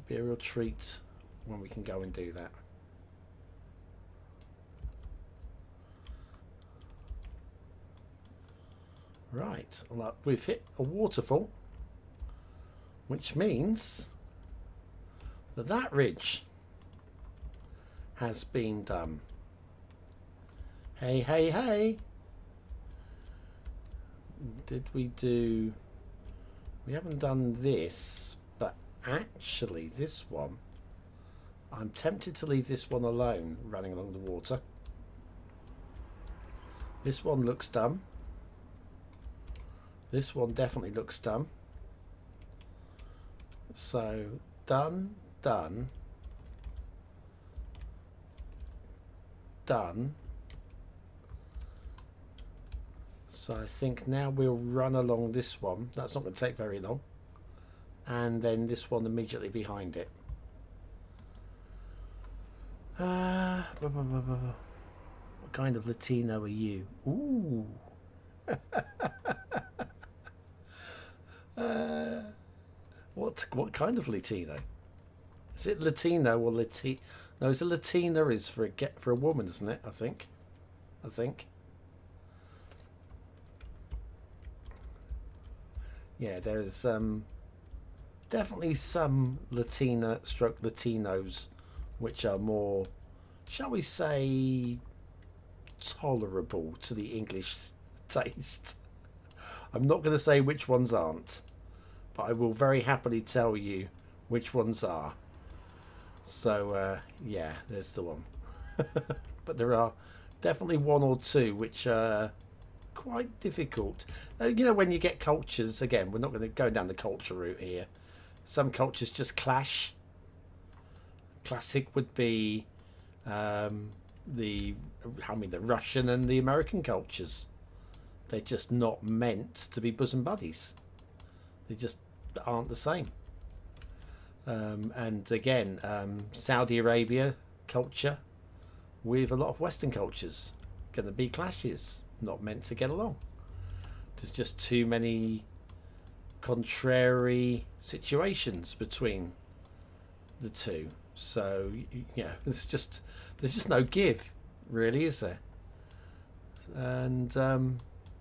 be a real treat when we can go and do that. Right, well, we've hit a waterfall, which means that that ridge has been done. Hey, hey, hey. Did we do... We haven't done this, but actually this one, I'm tempted to leave this one alone running along the water. This one looks done. This one definitely looks done. So, done, done, done. So I think now we'll run along this one. That's not going to take very long. And then this one immediately behind it. What kind of Latino are you? Ooh. What kind of Latino? Is it Latino or Latino? No, it's a Latina is for a woman, isn't it? I think. Yeah, there's definitely some Latina stroke Latinos which are more, shall we say, tolerable to the English taste. I'm not going to say which ones aren't, but I will very happily tell you which ones are. So yeah, there's the one. But there are definitely one or two which are quite difficult. You know, when you get cultures, again, we're not going to go down the culture route here. Some cultures just clash. Classic would be the Russian and the American cultures. They're just not meant to be bosom buddies. They just aren't the same. And again, Saudi Arabia culture with a lot of Western cultures, going to be clashes, not meant to get along. There's just too many contrary situations between the two. So yeah, there's just no give, really, is there? And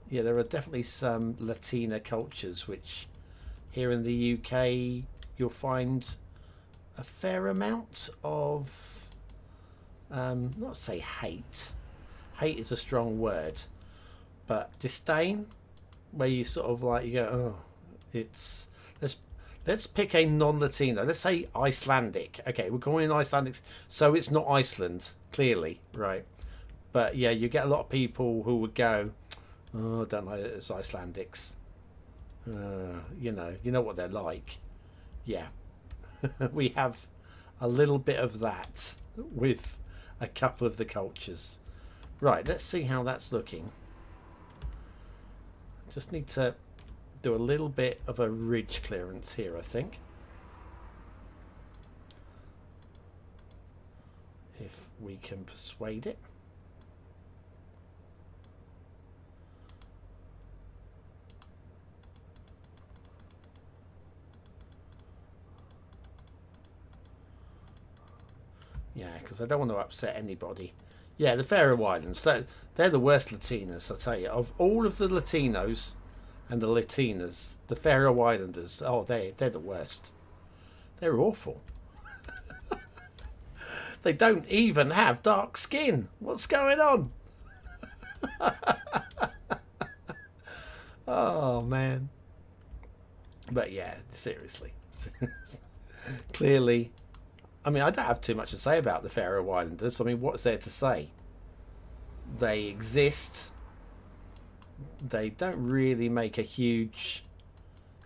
yeah, there are definitely some Latina cultures which here in the UK you'll find a fair amount of not say hate is a strong word, but disdain, where you sort of like, you go, oh, it's let's pick a non-Latino, let's say Icelandic. Okay, we're calling it Icelandic, so it's not Iceland, clearly, right? But yeah, you get a lot of people who would go, oh, I don't know, it's Icelandics. You know what they're like. Yeah. We have a little bit of that with a couple of the cultures. Right, let's see how that's looking. Just need to do a little bit of a ridge clearance here, I think. If we can persuade it. Yeah, because I don't want to upset anybody. Yeah, the Faroe Islands, they're the worst Latinas, I tell you. Of all of the Latinos and the Latinas, the Faroe Islanders, oh, they're the worst. They're awful. They don't even have dark skin. What's going on? Oh, man. But yeah, seriously. Clearly, I mean, I don't have too much to say about the Faroe Islanders. I mean, what's there to say? They exist. They don't really make a huge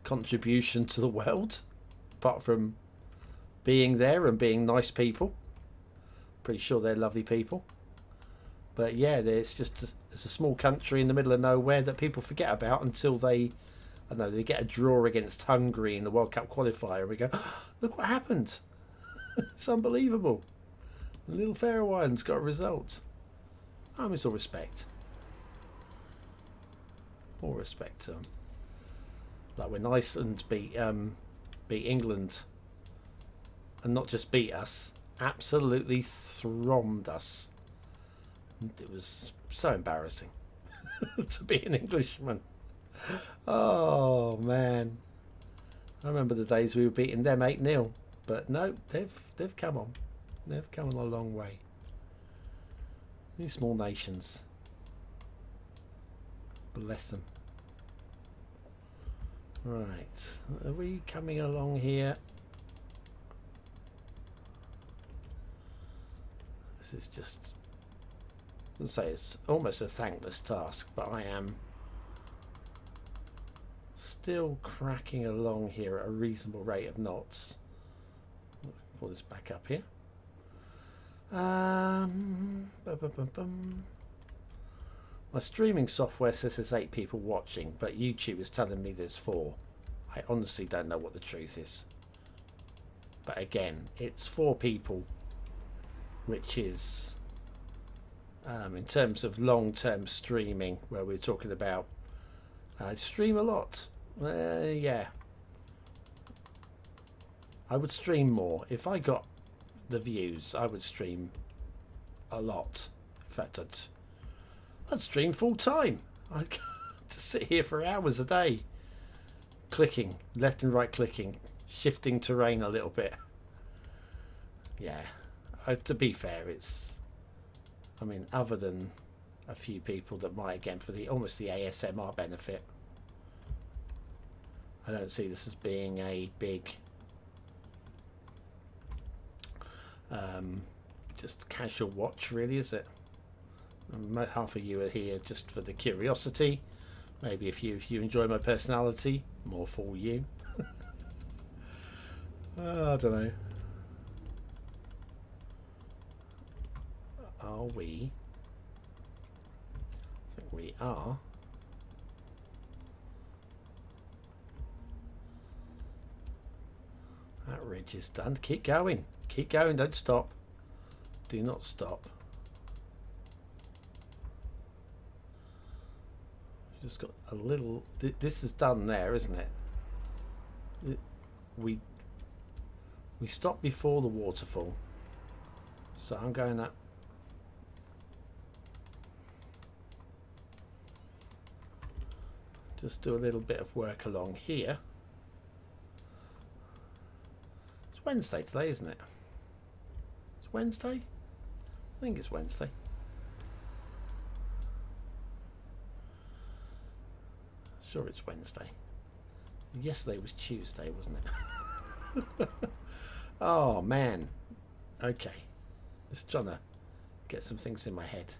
contribution to the world, apart from being there and being nice people. Pretty sure they're lovely people. But yeah, it's a small country in the middle of nowhere that people forget about until they get a draw against Hungary in the World Cup qualifier, and we go, oh, look what happened. It's unbelievable. The little Faroe Islands got a result. It's all respect. All respect to them. Like when Iceland beat England, and not just beat us, absolutely thrommed us. It was so embarrassing to be an Englishman. Oh man, I remember the days we were beating them 8-0. But no, they've come on. They've come on a long way. These small nations. Bless them. Right. Are we coming along here? This is just, I'd say it's almost a thankless task, but I am still cracking along here at a reasonable rate of knots. Pull this back up here. My streaming software says there's 8 people watching, but YouTube is telling me there's 4. I honestly don't know what the truth is. But again, it's 4 people which is in terms of long-term streaming, where we're talking about I stream a lot. Yeah, I would stream more if I got the views. I would stream a lot. In fact, I'd stream full time. I'd just sit here for hours a day, clicking left and right, clicking, shifting terrain a little bit. Yeah, to be fair, it's, I mean, other than a few people that might, again, for the almost the ASMR benefit, I don't see this as being a big just casual watch, really, is it? Half of you are here just for the curiosity. Maybe if you enjoy my personality, more for you. I don't know. Are we? I think we are. That ridge is done. Keep going. Keep going. Don't stop. Do not stop. Just got a little. This is done there, isn't it? We stopped before the waterfall, so I'm going up. Just do a little bit of work along here. It's Wednesday today, isn't it? It's Wednesday? I think it's Wednesday. Sure, it's Wednesday. Yesterday was Tuesday, wasn't it? Oh, man. Okay. Just trying to get some things in my head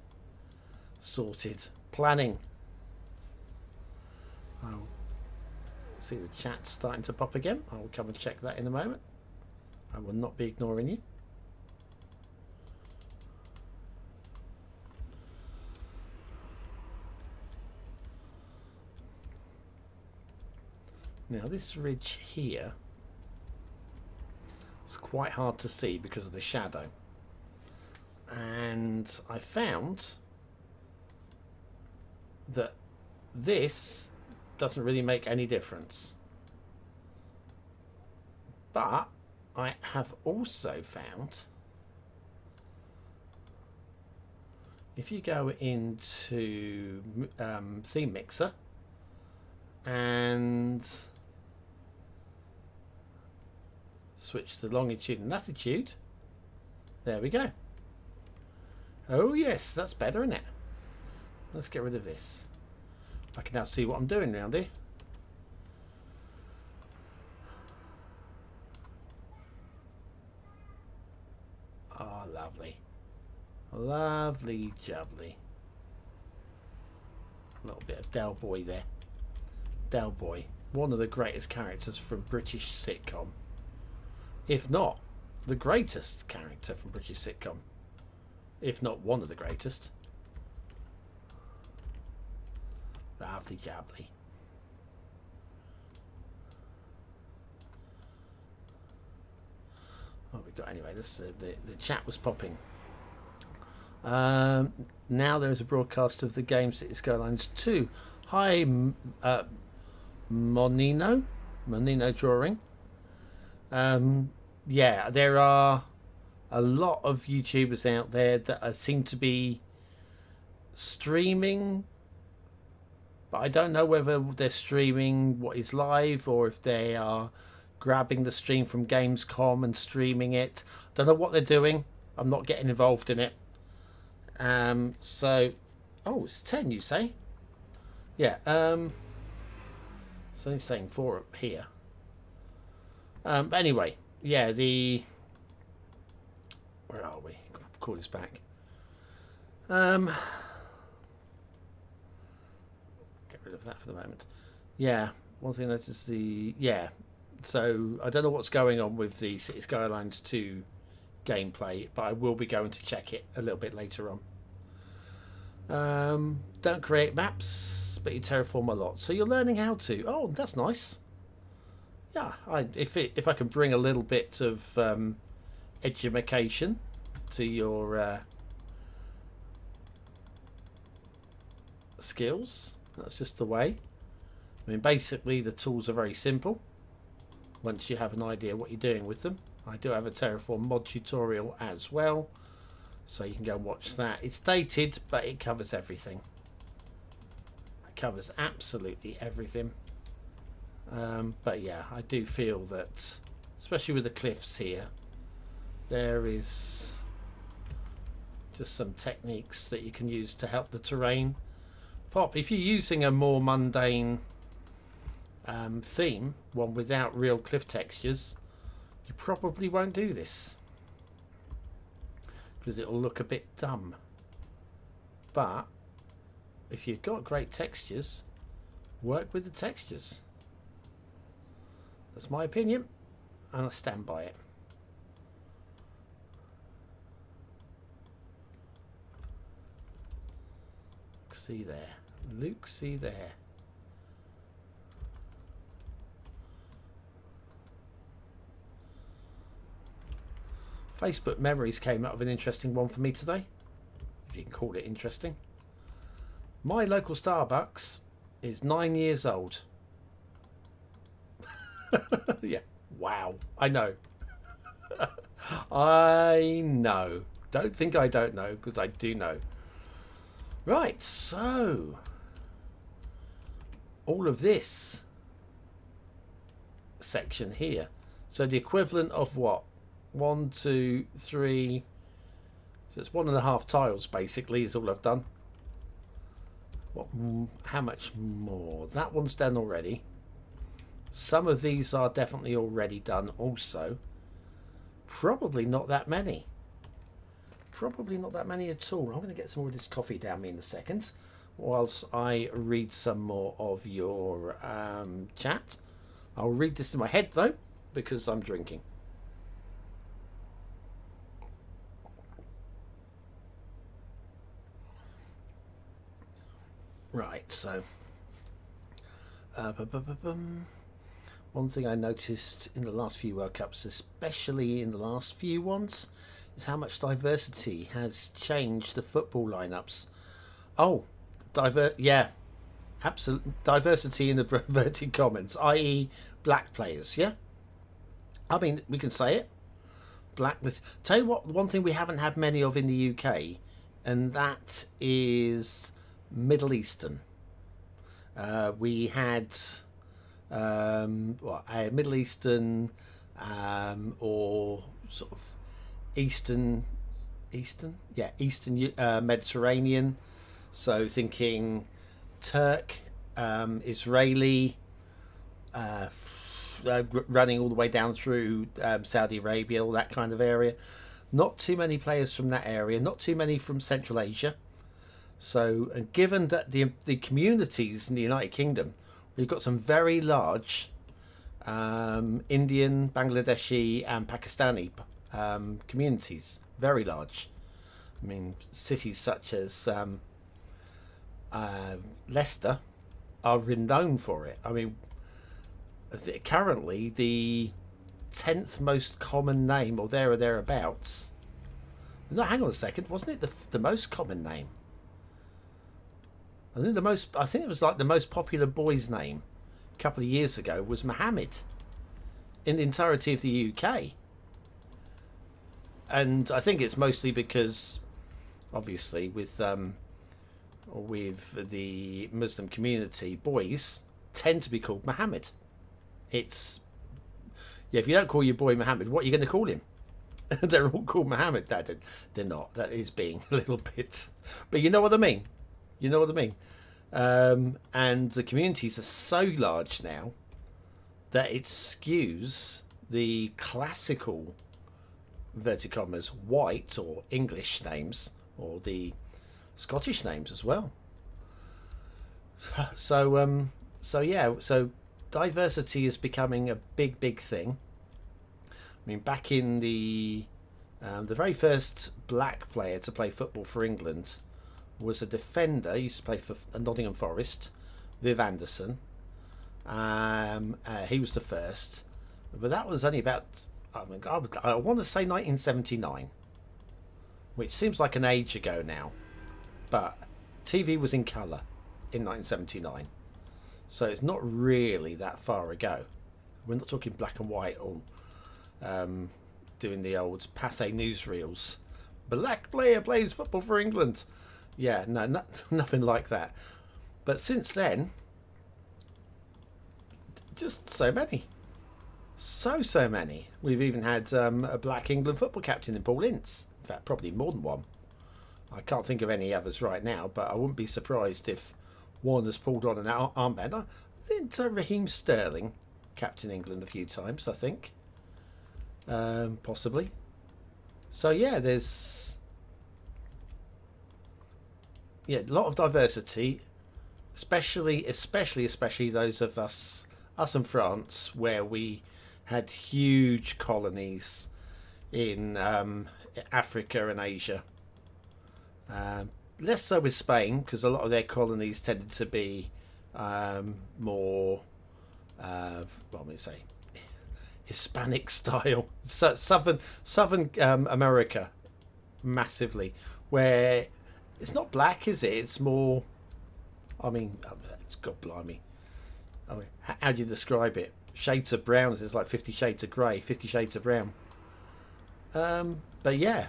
sorted. Planning. I'll see the chat starting to pop again. I will come and check that in a moment. I will not be ignoring you. Now this ridge here is quite hard to see because of the shadow, and I found that this doesn't really make any difference, but I have also found if you go into theme mixer and switch the longitude and latitude, there we go. Oh yes, that's better, isn't it? Let's get rid of this. I can now see what I'm doing around here. Oh, lovely. Lovely jubbly. A little bit of Del Boy there. Del Boy, one of the greatest characters from British sitcom. If not the greatest character from British sitcom. If not one of the greatest. Lovely jubbly. What we got anyway? This the chat was popping. Now there is a broadcast of the game Cities Skylines II. Hi, Monino Drawing. Yeah, there are a lot of YouTubers out there that seem to be streaming, but I don't know whether they're streaming what is live or if they are grabbing the stream from Gamescom and streaming it. Don't know what they're doing. I'm not getting involved in it. So, oh, it's 10, you say? Yeah. So he's saying 4 up here. But anyway, yeah, where are we? Call this back. Get rid of that for the moment. Yeah, one thing that is yeah. So I don't know what's going on with the Cities Skylines 2 gameplay, but I will be going to check it a little bit later on. Don't create maps, but you terraform a lot, so you're learning how to. Oh, that's nice. Yeah, if I can bring a little bit of education to your skills. That's just the way. I mean, basically the tools are very simple once you have an idea what you're doing with them. I do have a Terraform mod tutorial as well, so you can go and watch that. It's dated, but it covers everything. It covers absolutely everything. But yeah, I do feel that, especially with the cliffs here, there is just some techniques that you can use to help the terrain. Pop, if you're using a more mundane theme, one without real cliff textures, you probably won't do this because it'll look a bit dumb. But if you've got great textures, work with the textures. That's my opinion, and I stand by it. See there, Luke, see there. Facebook memories came out of an interesting one for me today, if you can call it interesting. My local Starbucks is 9 years old. Yeah, wow, I know. I know. Don't think I don't know, because I do know. Right, so all of this section here, so the equivalent of what? 1, 2, 3, so it's 1.5 tiles basically is all I've done. What? How much more? That one's done already. Some of these are definitely already done also. Probably not that many. Probably not that many at all. I'm going to get some more of this coffee down me in a second whilst I read some more of your chat. I'll read this in my head though because I'm drinking. Right, so one thing I noticed in the last few World Cups, especially in the last few ones, is how much diversity has changed the football lineups. Oh, yeah, absolute diversity in the inverted comments, i.e., black players. Yeah, I mean we can say it. Blackness. Tell you what, one thing we haven't had many of in the UK, and that is Middle Eastern. We had Middle Eastern or sort of Eastern Mediterranean. So thinking Turk, Israeli, running all the way down through Saudi Arabia, all that kind of area. Not too many players from that area. Not too many from Central Asia. So, and given that the communities in the United Kingdom, we've got some very large Indian, Bangladeshi and Pakistani communities. Very large. I mean, cities such as Leicester are renowned for it. I mean, currently the 10th most common name, or there or thereabouts. No, hang on a second. Wasn't it the most common name? I think it was like the most popular boy's name a couple of years ago was Mohammed in the entirety of the UK. And I think it's mostly because, obviously, with the Muslim community, boys tend to be called Mohammed. It's, yeah, if you don't call your boy Mohammed, what are you going to call him? They're all called Mohammed. They're not. That is being a little bit, but you know what I mean. You know what I mean? And the communities are so large now that it skews the classical, inverted commas, white or English names, or the Scottish names as well. So diversity is becoming a big thing. I mean, back in the very first black player to play football for England was a defender. He used to play for Nottingham Forest, Viv Anderson. He was the first, but that was only about, I want to say 1979. which seems like an age ago now, but TV was in colour in 1979, so it's not really that far ago. We're not talking black and white or doing the old Pathé newsreels. Black player plays football for England. Yeah, no, nothing like that. But since then, just so many. So many. We've even had a black England football captain in Paul Ince. In fact, probably more than one. I can't think of any others right now, but I wouldn't be surprised if Warner's pulled on an armband. I think Raheem Sterling captain England a few times, I think. Possibly. So yeah, there's a lot of diversity, especially those of us in France, where we had huge colonies in Africa and Asia. Less so with Spain, because a lot of their colonies tended to be more, what would I say, Hispanic style. Southern America, massively, where it's not black, is it? It's more, I mean, it's God blimey. I mean, how do you describe it? Shades of brown. It's like 50 shades of grey, 50 shades of brown. But yeah,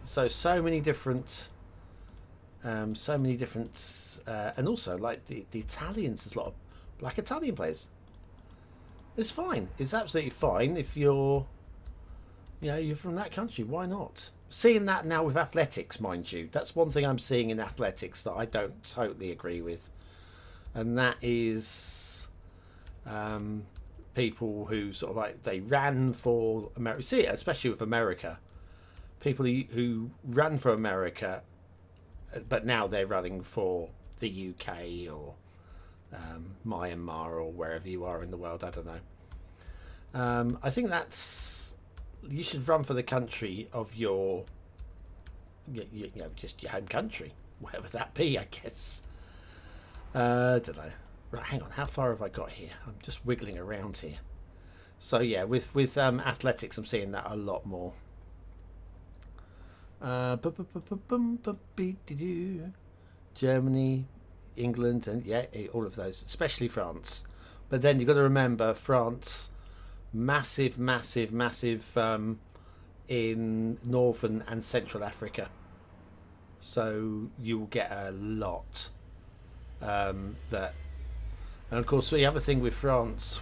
so many different, and also like the Italians. There's a lot of black Italian players. It's fine. It's absolutely fine if you're from that country. Why not? Seeing that now with athletics, mind you, that's one thing I'm seeing in athletics that I don't totally agree with, and that is people who sort of like they ran for America. See it, especially with America, people who ran for America, but now they're running for the UK or Myanmar or wherever you are in the world. I don't know. I think you should run for the country of your, just your home country, whatever that be, I guess. I don't know. Right, hang on. How far have I got here? I'm just wiggling around here. So yeah, with athletics, I'm seeing that a lot more. Germany, England, and yeah, all of those, especially France. But then you've got to remember France, massive in northern and central Africa. So you will get a lot that. And of course, the other thing with France,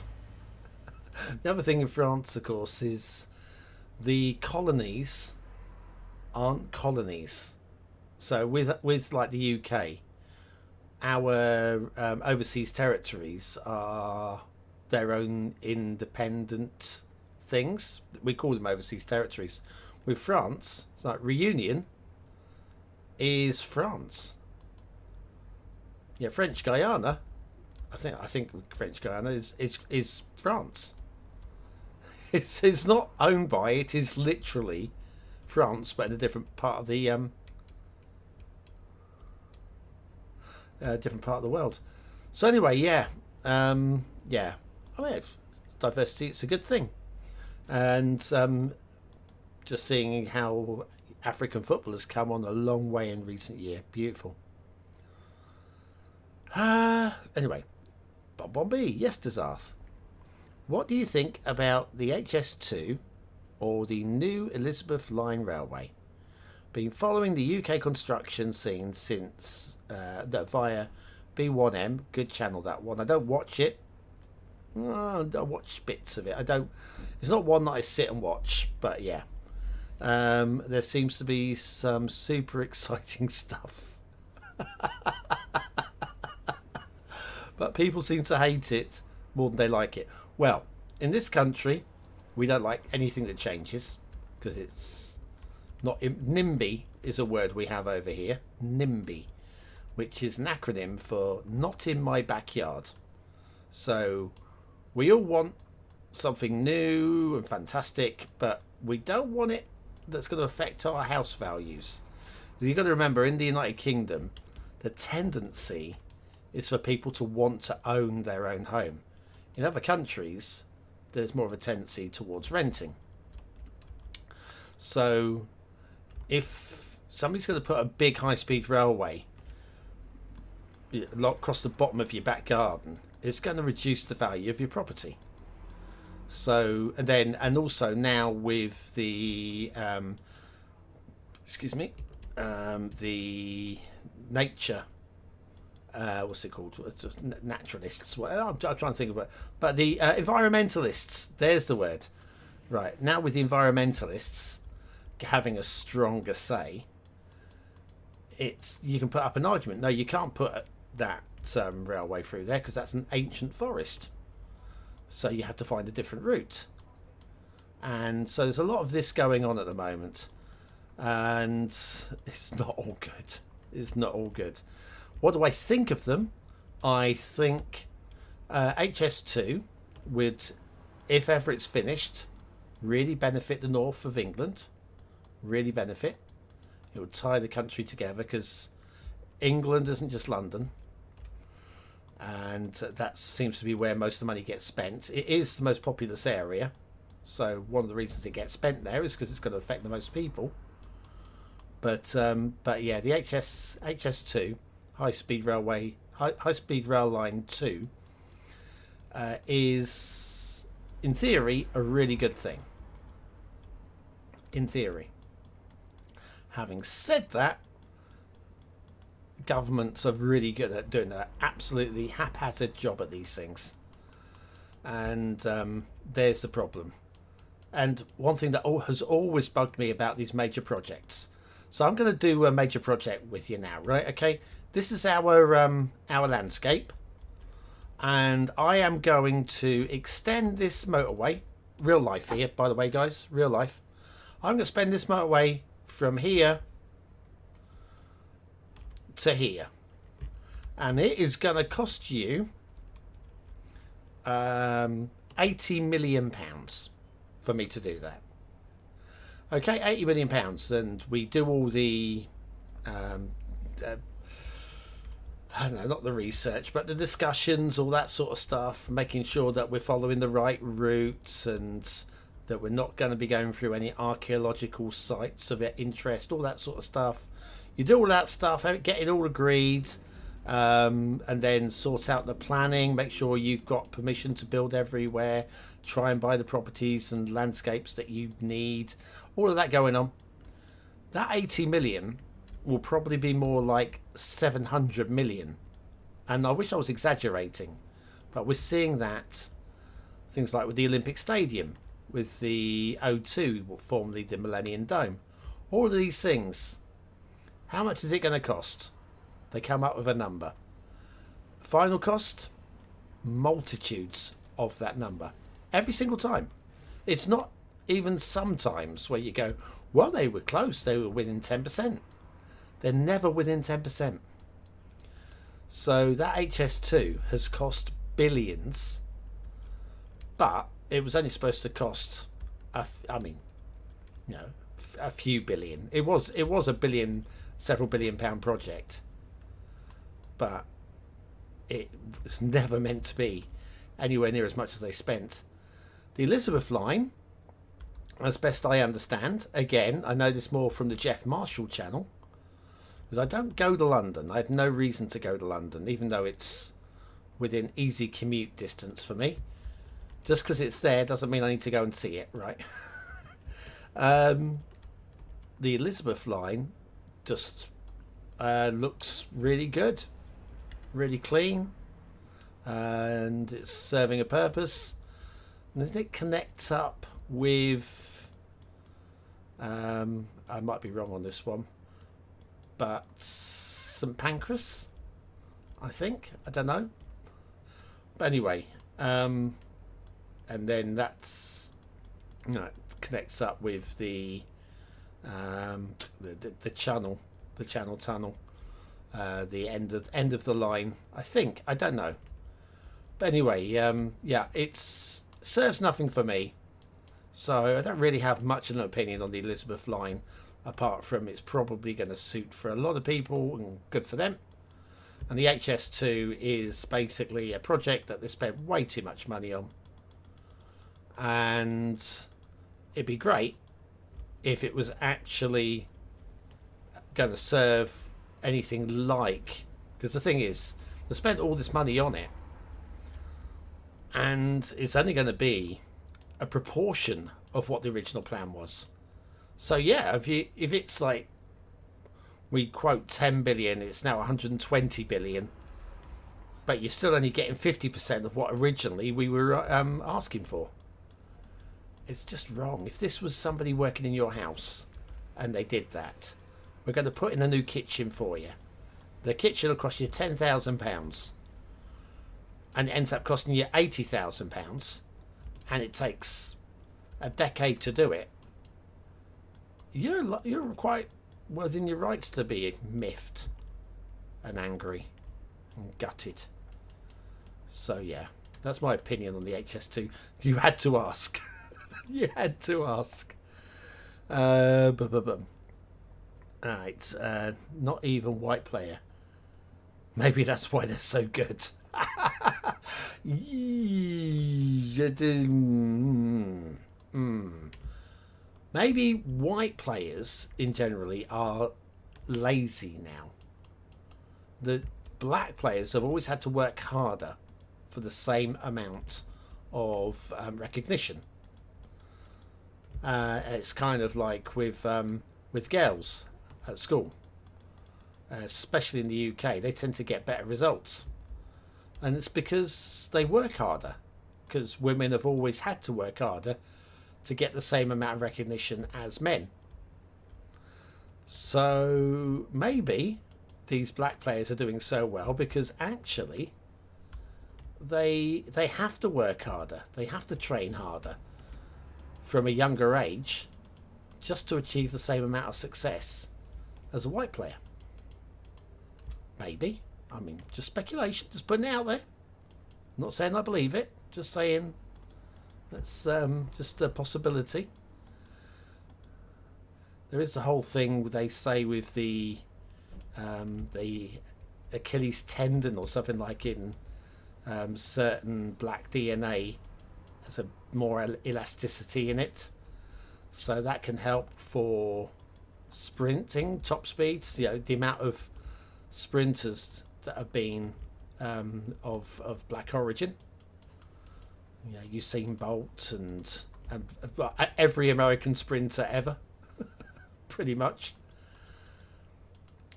of course, is the colonies aren't colonies. So with like the UK, our overseas territories are their own independent things. We call them overseas territories. With France, it's like Reunion is France. Yeah, French Guiana. I think French Guiana is France. It's not owned by. It is literally France, but in a different part of the world. So anyway, yeah. I mean, diversity, it's a good thing, and just seeing how African football has come on a long way in recent year. Beautiful. Anyway, BonBonB, yes, Desarth. What do you think about the HS2 or the new Elizabeth Line Railway? Been following the UK construction scene since via B1M. Good channel, that one. I don't watch it. I watch bits of it. I don't. It's not one that I sit and watch, but yeah. There seems to be some super exciting stuff. But people seem to hate it more than they like it. Well, in this country, we don't like anything that changes because it's not. NIMBY is a word we have over here. NIMBY, which is an acronym for not in my backyard. So we all want something new and fantastic, but we don't want it that's going to affect our house values. You've got to remember, in the United Kingdom, the tendency is for people to want to own their own home. In other countries, there's more of a tendency towards renting. So if somebody's going to put a big high-speed railway across the bottom of your back garden, it's going to reduce the value of your property. So, and also now with the the nature, what's it called? It's just naturalists. Well, I'm trying to think of it, but the environmentalists. There's the word. Right now, with the environmentalists having a stronger say, you can put up an argument. No, you can't put that railway through there because that's an ancient forest. So you have to find a different route. And so there's a lot of this going on at the moment. And it's not all good. It's not all good. What do I think of them? I think HS2 would, if ever it's finished, really benefit the north of England. Really benefit. It would tie the country together because England isn't just London. And that seems to be where most of the money gets spent. It is the most populous area. So one of the reasons it gets spent there is because it's going to affect the most people. But yeah, the HS2 high speed rail line 2 is in theory a really good thing. In theory. Having said that, governments are really good at doing an absolutely haphazard job at these things, and there's the problem. And one thing that has always bugged me about these major projects, so I'm going to do a major project with you now, right? Okay, this is our landscape, and I am going to extend this motorway, real life here, by the way, guys, real life. I'm going to spend this motorway from here to here, and it is going to cost you £80 million for me to do that. Okay, £80 million, and we do all the I don't know, not the research, but the discussions, all that sort of stuff, making sure that we're following the right routes and that we're not going to be going through any archaeological sites of interest, all that sort of stuff. You do all that stuff, get it all agreed, and then sort out the planning, make sure you've got permission to build everywhere, try and buy the properties and landscapes that you need, all of that going on. That 80 million will probably be more like 700 million. And I wish I was exaggerating, but we're seeing that things like with the Olympic Stadium, with the O2, formerly the Millennium Dome, all of these things. How much is it going to cost? They come up with a number. Final cost? Multitudes of that number. Every single time. It's not even sometimes where you go, well, they were close. They were within 10%. They're never within 10%. So that HS2 has cost billions. But it was only supposed to cost, a few billion. It was a billion, several £billion project, but it was never meant to be anywhere near as much as they spent. The Elizabeth line, as best I understand, again, I know this more from the Jeff Marshall channel, because I don't go to London. I had no reason to go to London, even though it's within easy commute distance for me. Just because it's there doesn't mean I need to go and see it, right? The Elizabeth line just looks really good, really clean, and it's serving a purpose. And then it connects up with, I might be wrong on this one, but St Pancras, I think. I don't know. But anyway, and then that's, it connects up with the channel tunnel, the end of the line, I think. I don't know, but anyway, yeah, it's serves nothing for me, so I don't really have much of an opinion on the Elizabeth line, apart from it's probably going to suit for a lot of people and good for them. And the HS2 is basically a project that they spent way too much money on, and it'd be great if it was actually going to serve anything like, because the thing is, they spent all this money on it, and it's only going to be a proportion of what the original plan was. So yeah, if it's like, we quote 10 billion, it's now 120 billion, but you're still only getting 50% of what originally we were asking for. It's just wrong. If this was somebody working in your house and they did that, we're going to put in a new kitchen for you. The kitchen will cost you £10,000, and it ends up costing you £80,000, and it takes a decade to do it. You're quite within your rights to be miffed and angry and gutted. So yeah, that's my opinion on the HS2. You had to ask. You had to ask. Alright, not even white player. Maybe that's why they're so good. Maybe white players in generally are lazy now. The black players have always had to work harder for the same amount of recognition. It's kind of like with girls at school, especially in the UK. They tend to get better results, and it's because they work harder, because women have always had to work harder to get the same amount of recognition as men. So maybe these black players are doing so well because actually they have to work harder, they have to train harder from a younger age just to achieve the same amount of success as a white player. Maybe. I mean, just speculation, just putting it out there. I'm not saying I believe it, just saying that's just a possibility. There is the whole thing they say with the Achilles tendon or something like in certain black DNA. There's a more elasticity in it, so that can help for sprinting, top speeds. You know, the amount of sprinters that have been of black origin. You know, Usain Bolt and every American sprinter ever, pretty much.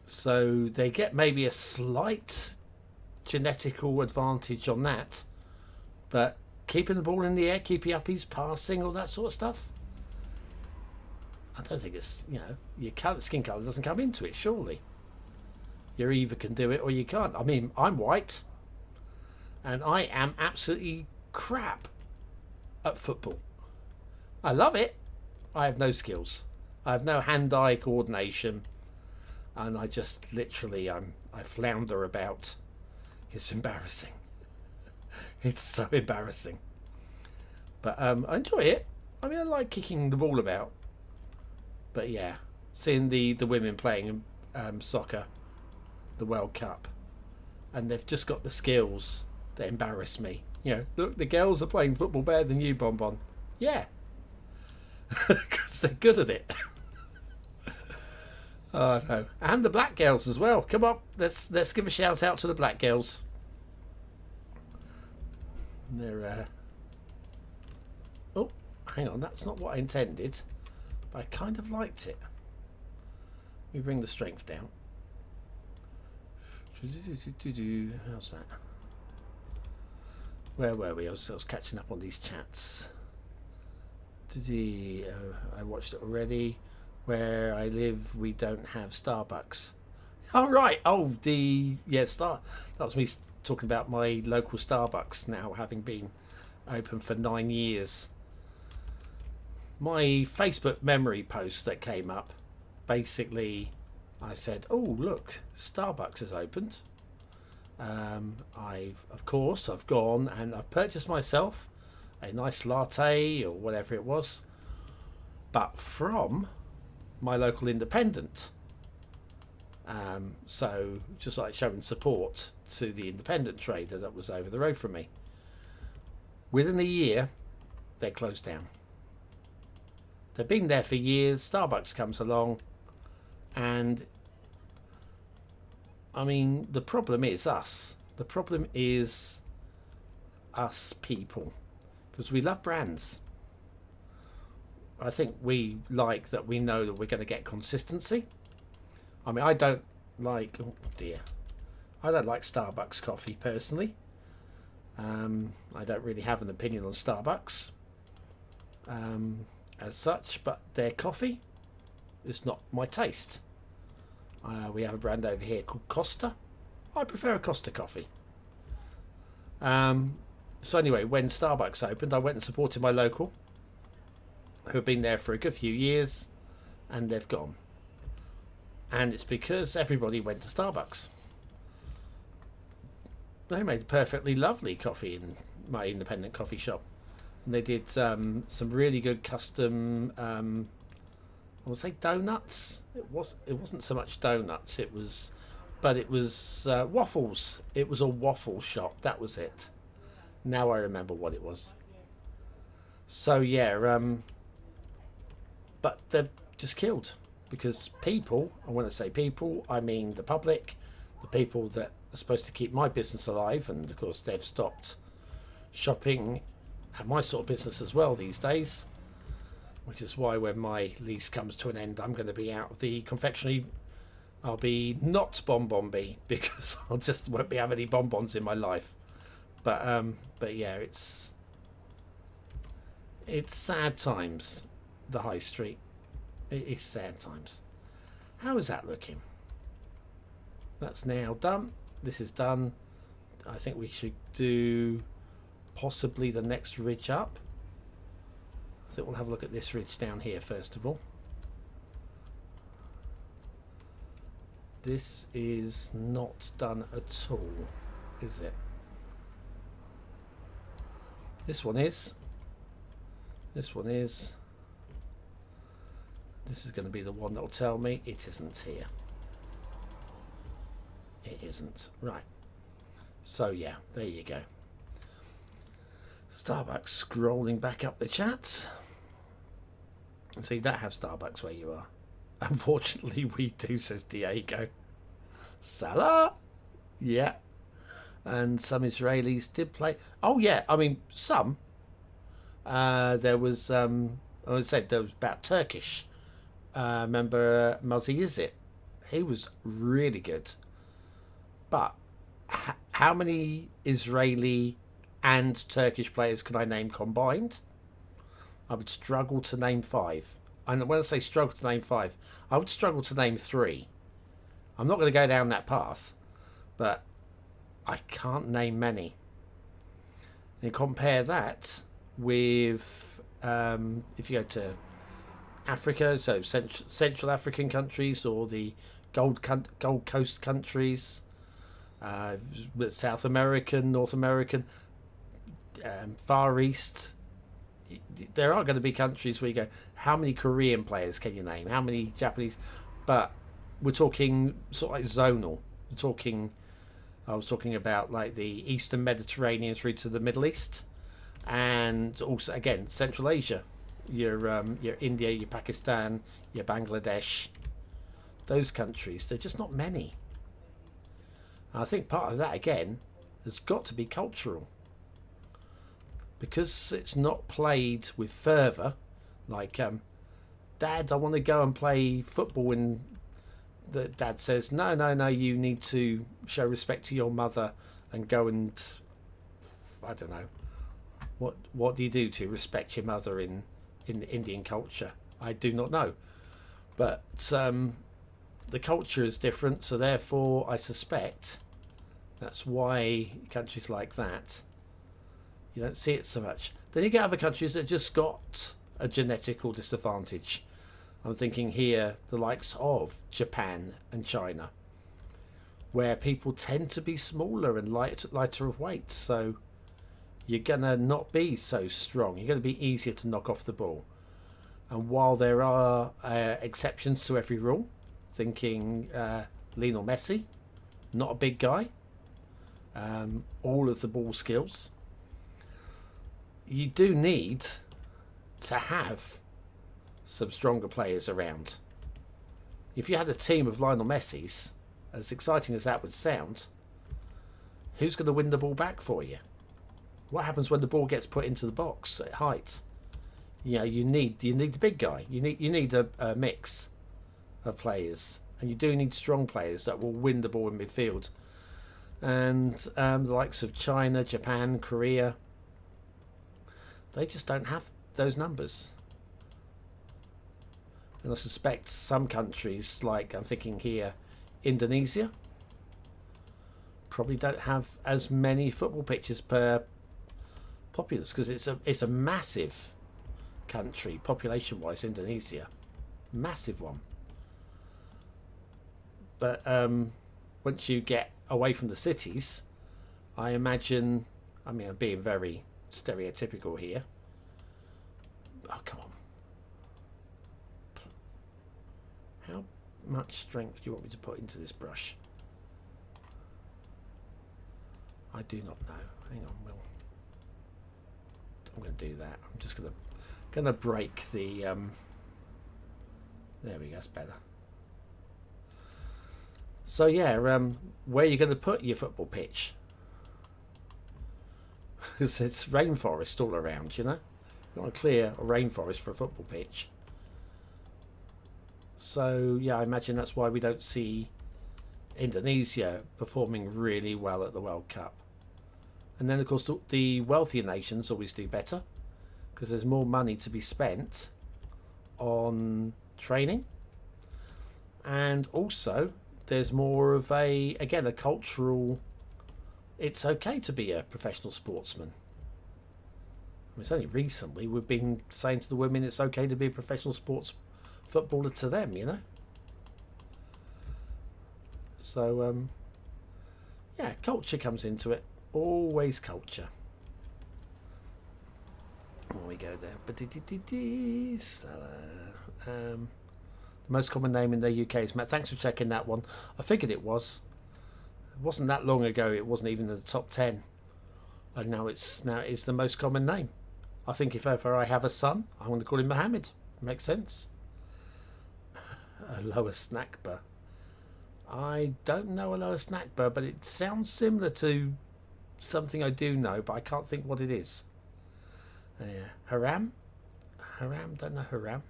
So they get maybe a slight genetical advantage on that, but keeping the ball in the air, keeping up his passing, all that sort of stuff, I don't think it's, you know, your skin colour doesn't come into it, surely. You either can do it or you can't. I mean, I'm white, and I am absolutely crap at football. I love it. I have no skills. I have no hand-eye coordination, and I just literally I flounder about. It's embarrassing. It's so embarrassing. But I enjoy it. I mean, I like kicking the ball about. But yeah, seeing the women playing soccer, the World Cup, and they've just got the skills that embarrass me. You know, look, the girls are playing football better than you, BonBon. Yeah, because they're good at it. Oh no, and the black girls as well. Come on, let's give a shout out to the black girls. They're oh, hang on, that's not what I intended, but I kind of liked it. Let me bring the strength down. How's that? Where were we? I was catching up on these chats. I watched it already. Where I live, we don't have Starbucks. Oh right. Oh, that was me talking about my local Starbucks now having been open for 9 years. My Facebook memory post that came up, basically I said, oh look, Starbucks has opened. Of course I've gone and I've purchased myself a nice latte or whatever it was, but from my local independent. So just like showing support to the independent trader that was over the road from me. Within a year, they closed down. They've been there for years. Starbucks comes along and I mean, the problem is us. The problem is us people, because we love brands. I think we like that we know that we're going to get consistency. I mean, I don't like, oh dear, I don't like Starbucks coffee personally. I don't really have an opinion on Starbucks as such, but their coffee is not my taste. We have a brand over here called Costa. I prefer a Costa coffee. So anyway, when Starbucks opened, I went and supported my local, who have been there for a good few years, and they've gone. And it's because everybody went to Starbucks. They made perfectly lovely coffee in my independent coffee shop, and they did some really good custom. I would say donuts. It wasn't so much donuts. It was waffles. It was a waffle shop. That was it. Now I remember what it was. So yeah, but they're just killed because people. And when I say people, I mean the public, the people that are supposed to keep my business alive, and of course they've stopped shopping at my sort of business as well these days. Which is why when my lease comes to an end, I'm going to be out of the confectionery. I'll be not BonBonB because I just won't be having any bonbons in my life. But yeah, it's sad times. The high street. It is sad times. How is that looking? That's now done. This is done. I think we should do possibly the next ridge up. I think we'll have a look at this ridge down here first of all. This is not done at all, is it? This one is. This one is. This is going to be the one that will tell me it isn't here. It isn't. Right. So yeah, there you go. Starbucks scrolling back up the chat. So you don't have Starbucks where you are. Unfortunately, we do, says Diego. Salah! Yeah. And some Israelis did play. Oh, yeah. I mean, some. There was, I said there was about Turkish. Remember Muzzy Is It? He was really good. But how many Israeli and Turkish players can I name combined? I would struggle to name 5. And when I say struggle to name 5, I would struggle to name 3. I'm not going to go down that path, but I can't name many. And compare that with if you go to Africa, so Central African countries or the Gold Coast countries, South American, North American, Far East. There are going to be countries where you go, how many Korean players can you name? How many Japanese? But we're talking sort of like zonal. I was talking about like the Eastern Mediterranean through to the Middle East, and also again Central Asia, your India, your Pakistan, your Bangladesh. Those countries, they're just not many. And I think part of that again has got to be cultural. Because it's not played with fervour, like, Dad, I want to go and play football, and the dad says, no, you need to show respect to your mother and go and, I don't know, what do you do to respect your mother in Indian culture? I do not know. But the culture is different, so therefore I suspect that's why countries like that, you don't see it so much. Then you get other countries that just got a genetical disadvantage. I'm thinking here the likes of Japan and China, where people tend to be smaller and lighter of weight. So you're going to not be so strong. You're going to be easier to knock off the ball. And while there are exceptions to every rule, thinking Lionel Messi, not a big guy, all of the ball skills, you do need to have some stronger players around. If you had a team of Lionel Messi's as exciting as that would sound, who's going to win the ball back for you? What happens when the ball gets put into the box at height? You know, you need the big guy. You need a mix of players, and you do need strong players that will win the ball in midfield. And the likes of China, Japan, Korea, they just don't have those numbers. And I suspect some countries, like I'm thinking here, Indonesia, probably don't have as many football pitches per populace, because it's a massive country population-wise. Indonesia, massive one. But once you get away from the cities, I imagine, I mean, I'm being very stereotypical here. Oh, come on. How much strength do you want me to put into this brush? I do not know. Hang on, Will. I'm going to do that. I'm just going to break the. There we go. That's better. So yeah, where are you going to put your football pitch? Because it's rainforest all around, you know. You want to clear a rainforest for a football pitch. So yeah, I imagine that's why we don't see Indonesia performing really well at the World Cup. And then of course the wealthier nations always do better, because there's more money to be spent on training, and also there's more of a cultural, it's okay to be a professional sportsman. I mean, it's only recently we've been saying to the women it's okay to be a professional footballer to them, you know. So yeah, culture comes into it. Always culture. There we go there. The most common name in the UK is Matt. Thanks for checking that one. I figured it was. It wasn't that long ago. It wasn't even in the top 10. And now it's the most common name. I think if ever I have a son, I'm going to call him Mohammed. Makes sense. A lower snackbar. I don't know a lower snackbar, but it sounds similar to something I do know, but I can't think what it is. Haram? Don't know Haram.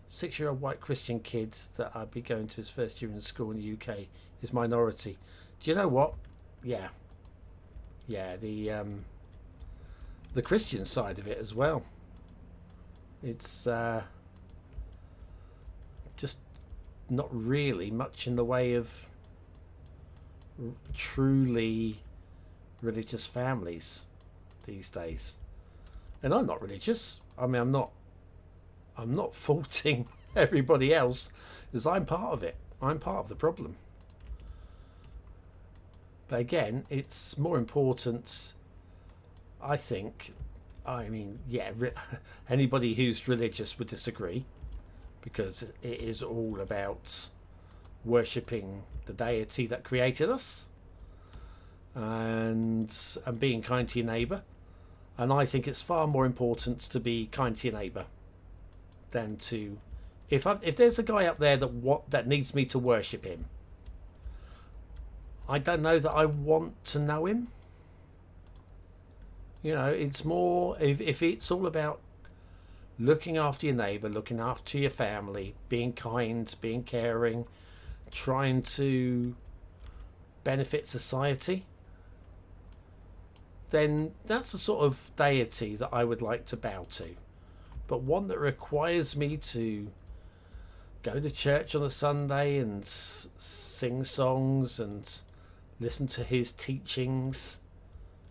6-year-old white Christian kid that I'd be going to his first year in school in the UK is minority. Do you know what? Yeah, the Christian side of it as well. It's just not really much in the way of truly religious families these days. And I'm not religious. I mean, I'm not faulting everybody else, because I'm part of it. I'm part of the problem. But again, it's more important, I think. I mean, yeah, anybody who's religious would disagree, because it is all about worshipping the deity that created us, and being kind to your neighbour. And I think it's far more important to be kind to your neighbour than to, if there's a guy up there that needs me to worship him, I don't know that I want to know him. You know, it's more, if it's all about looking after your neighbour, looking after your family, being kind, being caring, trying to benefit society, then that's the sort of deity that I would like to bow to. But one that requires me to go to church on a Sunday and sing songs and listen to his teachings.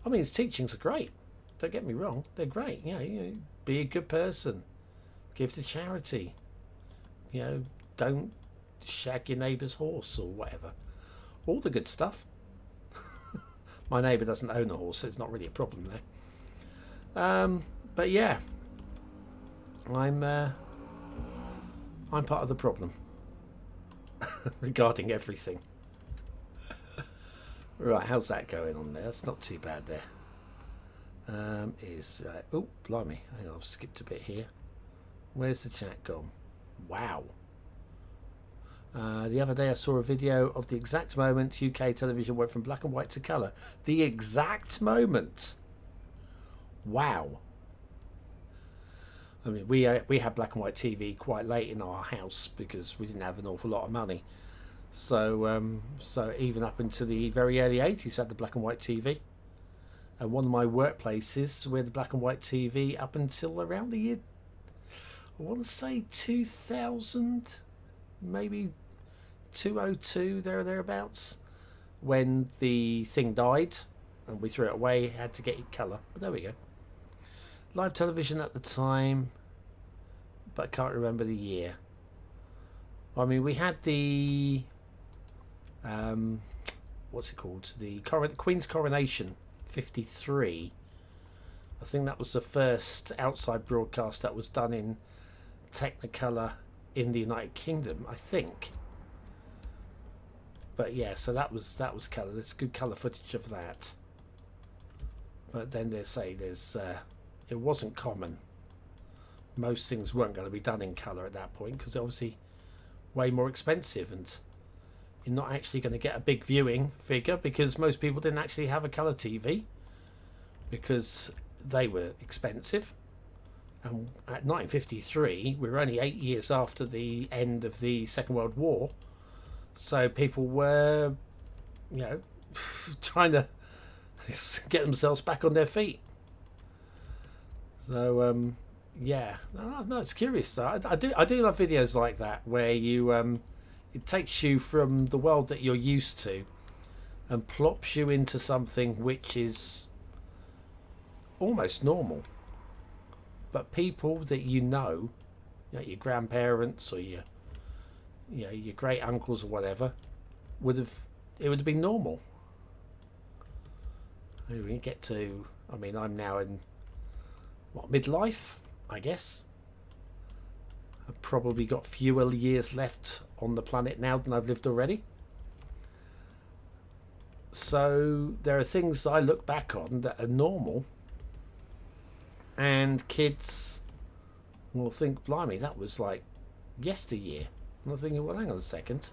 I mean, his teachings are great. Don't get me wrong, they're great. You know, be a good person, give to charity. You know, don't shag your neighbour's horse or whatever. All the good stuff. My neighbour doesn't own a horse, so it's not really a problem there. But yeah, I'm part of the problem regarding everything. Right, how's that going on there? That's not too bad there. Oh, blimey, hang on, I've skipped a bit here. Where's the chat gone? Wow. The other day I saw a video of the exact moment UK television went from black and white to colour. The exact moment. Wow. I mean, we had black and white TV quite late in our house because we didn't have an awful lot of money. So so even up into the very early 80s, I had the black and white TV. And one of my workplaces, we had the black and white TV up until around the year, I want to say 2000, maybe 202, there or thereabouts, when the thing died and we threw it away, had to get it colour. But there we go. Live television at the time, but I can't remember the year. I mean, we had the what's it called? The Queen's Coronation '53. I think that was the first outside broadcast that was done in Technicolor in the United Kingdom, I think. But yeah, so that was colour. There's good colour footage of that. But then they say it wasn't common. Most things weren't going to be done in colour at that point because obviously way more expensive, and you're not actually going to get a big viewing figure because most people didn't actually have a colour TV because they were expensive. And at 1953, we were only 8 years after the end of the Second World War, so people were, you know, trying to get themselves back on their feet. So yeah, no, it's curious. I do love videos like that where you it takes you from the world that you're used to and plops you into something which is almost normal, but people that you know your grandparents or your great uncles or whatever would have been normal. We get to, I mean, I'm now in midlife, I guess. I've probably got fewer years left on the planet now than I've lived already. So there are things I look back on that are normal, and kids will think, blimey, that was like yesteryear. And I'm thinking, well, hang on a second.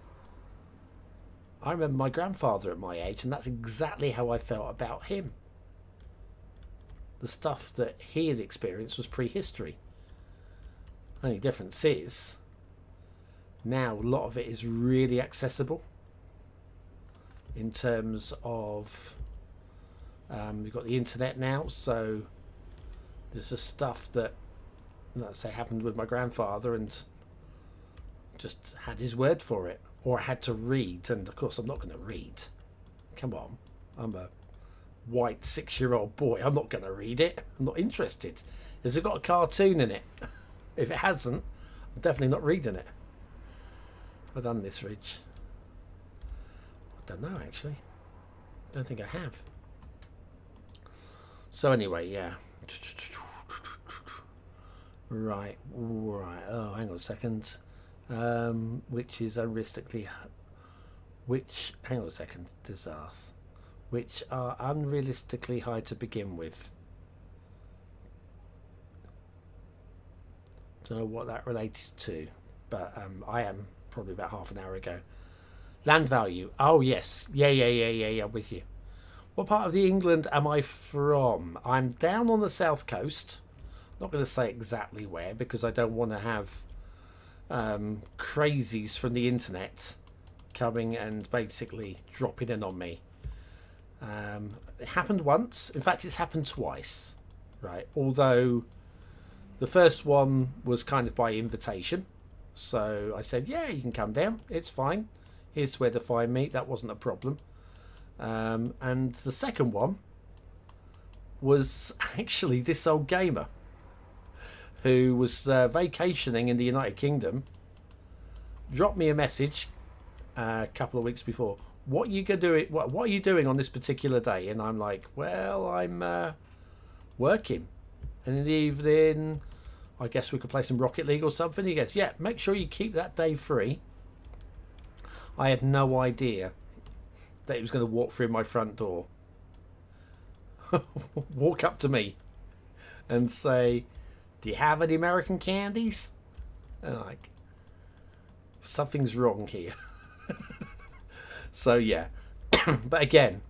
I remember my grandfather at my age, and that's exactly how I felt about him. The stuff that he had experienced was prehistory. Only difference is, now a lot of it is really accessible. In terms of, we've got the internet now, so there's just stuff that, let's say, happened with my grandfather, and just had his word for it, or I had to read, and of course I'm not going to read. Come on, I'm a white 6-year-old boy. I'm not going to read it. I'm not interested. Has it got a cartoon in it? If it hasn't, I'm definitely not reading it. Have I done this, Ridge? I don't know, actually. Don't think I have. So anyway, yeah. Right. Oh, hang on a second. Which is unrealistically... hang on a second. Disaster. Which are unrealistically high to begin with. Don't know what that relates to, but I am probably about half an hour ago. Land value. Oh yes, yeah. With you. What part of the England am I from? I'm down on the south coast. Not going to say exactly where because I don't want to have crazies from the internet coming and basically dropping in on me. It happened once. In fact, it's happened twice. Right. Although the first one was kind of by invitation. So I said, yeah, you can come down. It's fine. Here's where to find me. That wasn't a problem. And the second one was actually this old gamer who was vacationing in the United Kingdom. Dropped me a message a couple of weeks before. What are you doing on this particular day? And I'm like, well, I'm working. And in the evening, I guess we could play some Rocket League or something. He goes, yeah, make sure you keep that day free. I had no idea that he was going to walk through my front door. Walk up to me and say, do you have any American candies? And I'm like, Something's wrong here. So yeah. But again,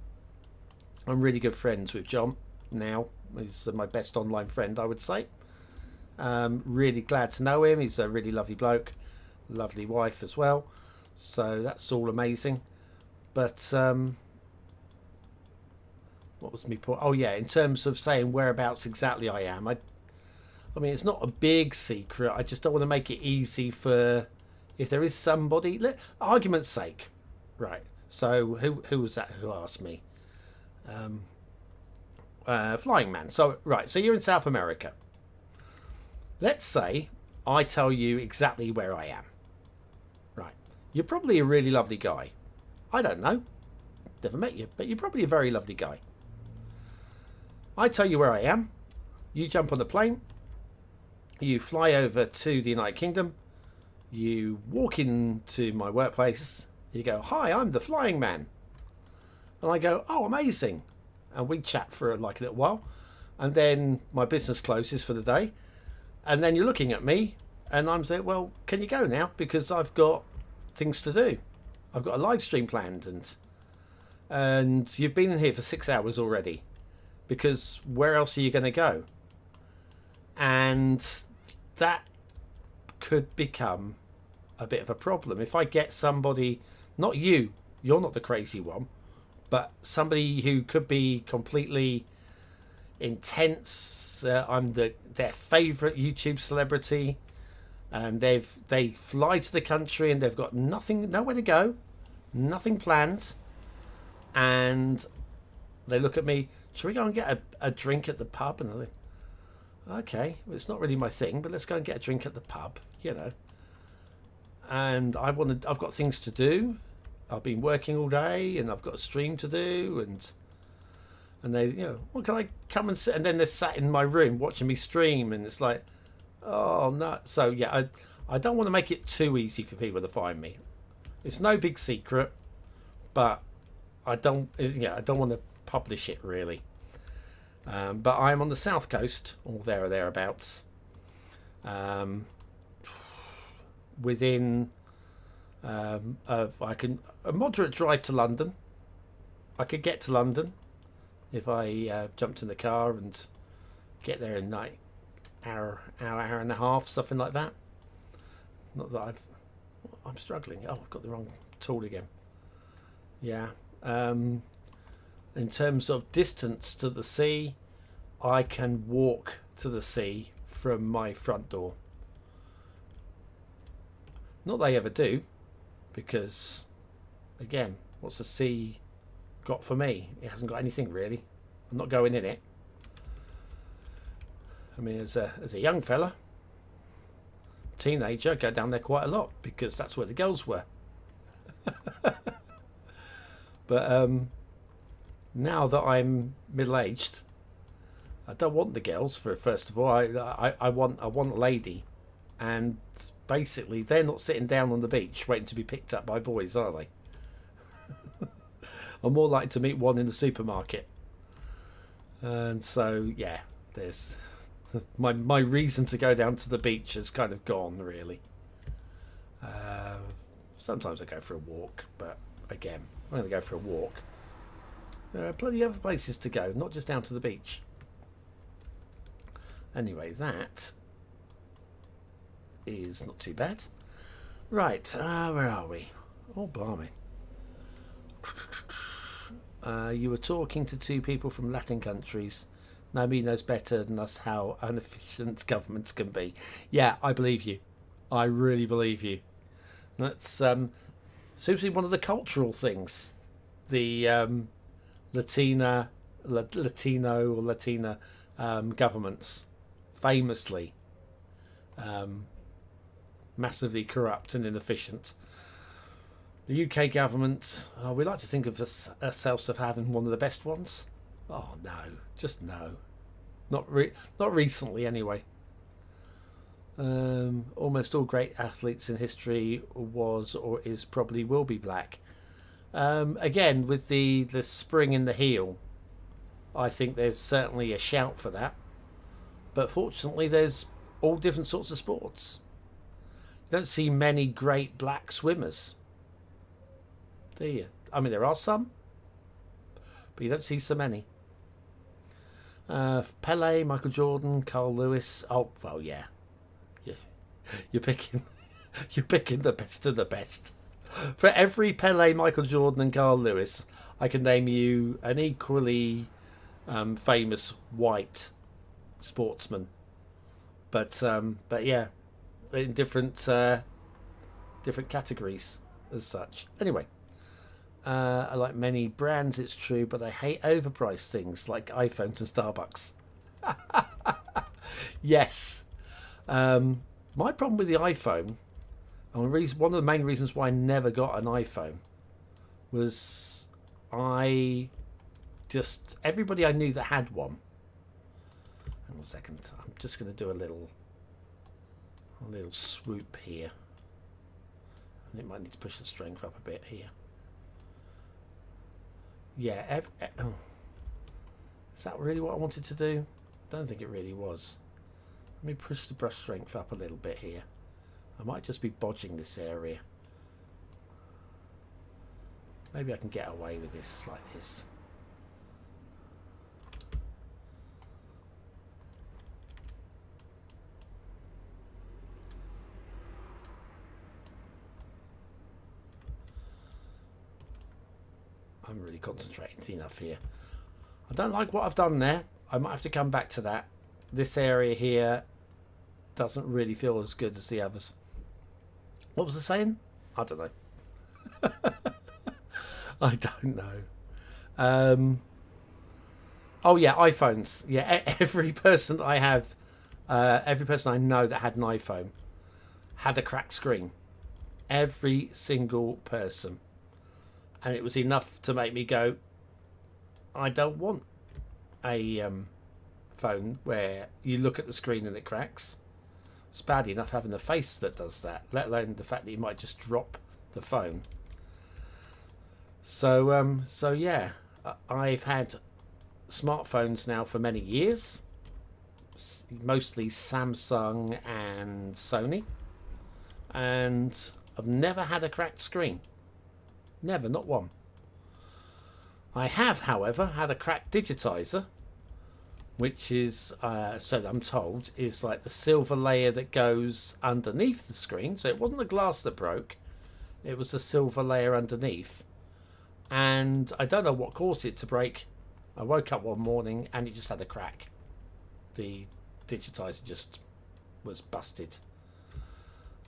I'm really good friends with John now. He's my best online friend, I would say. Really glad to know him. He's a really lovely bloke, lovely wife as well. So that's all amazing. But what was my point? Oh yeah, in terms of saying whereabouts exactly I am, I mean it's not a big secret. I just don't want to make it easy for if there is somebody. Argument's sake, right? So who was that who asked me? Flying Man. So right, so you're in South America. Let's say I tell you exactly where I am. Right, you're probably a really lovely guy. I don't know, never met you, but you're probably a very lovely guy. I tell you where I am. You jump on the plane. You fly over to the United Kingdom. You walk into my workplace. You go, "Hi, I'm the Flying Man." And I go, "Oh, amazing." And we chat for like a little while. And then my business closes for the day. And then you're looking at me. And I'm saying, "Well, can you go now? Because I've got things to do. I've got a live stream planned. And you've been in here for 6 hours already. Because where else are you going to go?" And that could become a bit of a problem. If I get somebody, not you, you're not the crazy one, but somebody who could be completely intense. I'm their favourite YouTube celebrity, and they fly to the country and they've got nowhere to go, nothing planned, and they look at me. "Shall we go and get a drink at the pub?" And I think, okay, well, it's not really my thing, but let's go and get a drink at the pub, you know. And I've got things to do. I've been working all day, and I've got a stream to do, and they, well, can I come and sit? And then they're sat in my room watching me stream, and it's like, oh no. So yeah, I don't want to make it too easy for people to find me. It's no big secret, but I don't want to publish it really. But I'm on the south coast, or there or thereabouts. Within a moderate drive to London. I could get to London if I jumped in the car and get there in like hour and a half, something like that. Not that I'm struggling. Oh, I've got the wrong tool again. Yeah. In terms of distance to the sea, I can walk to the sea from my front door. Not that I ever do, because, again, what's the sea got for me? It hasn't got anything really. I'm not going in it. I mean, as a young fella, teenager, I go down there quite a lot because that's where the girls were. But now that I'm middle-aged, I don't want the girls. First of all, I want a lady, and basically they're not sitting down on the beach waiting to be picked up by boys, are they? I'm more likely to meet one in the supermarket. And so yeah, there's my reason to go down to the beach has kind of gone really. Sometimes I go for a walk, but again, I'm going to go for a walk. There are plenty of other places to go, not just down to the beach. Anyway, that is not too bad. Right, where are we? Oh, blimey. You were talking to two people from Latin countries. Nobody knows better than us how inefficient governments can be. Yeah, I believe you. I really believe you. That's seems to be one of the cultural things. The Latino or Latina governments, famously massively corrupt and inefficient. The UK government, we like to think of ourselves as having one of the best ones. Oh no, just no. Not recently anyway. Almost all great athletes in history was or is probably will be black. Again, with the spring in the heel, I think there's certainly a shout for that. But fortunately, there's all different sorts of sports. Don't see many great black swimmers, do you? I mean, there are some, but you don't see so many. Pele, Michael Jordan, Carl Lewis. Oh, well, yeah. You're picking you're picking the best of the best. For every Pele, Michael Jordan and Carl Lewis, I can name you an equally famous white sportsman. But yeah, in different categories as such. Anyway, I like many brands, it's true, but I hate overpriced things like iPhones and Starbucks. Yes. My problem with the iPhone, and one of the main reasons why I never got an iPhone, was everybody I knew that had one. Hang on a second. I'm just going to do a little swoop here. And it might need to push the strength up a bit here. Yeah. Is that really what I wanted to do? I don't think it really was. Let me push the brush strength up a little bit here. I might just be bodging this area. Maybe I can get away with this like this. I'm really concentrating enough here. I don't like what I've done there. I might have to come back to that. This area here doesn't really feel as good as the others. What was the saying? I don't know. I don't know. Oh yeah, iPhones. Yeah, every person I have, every person I know that had an iPhone had a cracked screen. Every single person. And it was enough to make me go, I don't want a phone where you look at the screen and it cracks. It's bad enough having the face that does that, let alone the fact that you might just drop the phone. So yeah, I've had smartphones now for many years, mostly Samsung and Sony, and I've never had a cracked screen. Never, not one. I have, however, had a cracked digitizer, which is, so I'm told, is like the silver layer that goes underneath the screen. So it wasn't the glass that broke, it was the silver layer underneath. And I don't know what caused it to break. I woke up one morning and it just had a crack. The digitizer just was busted.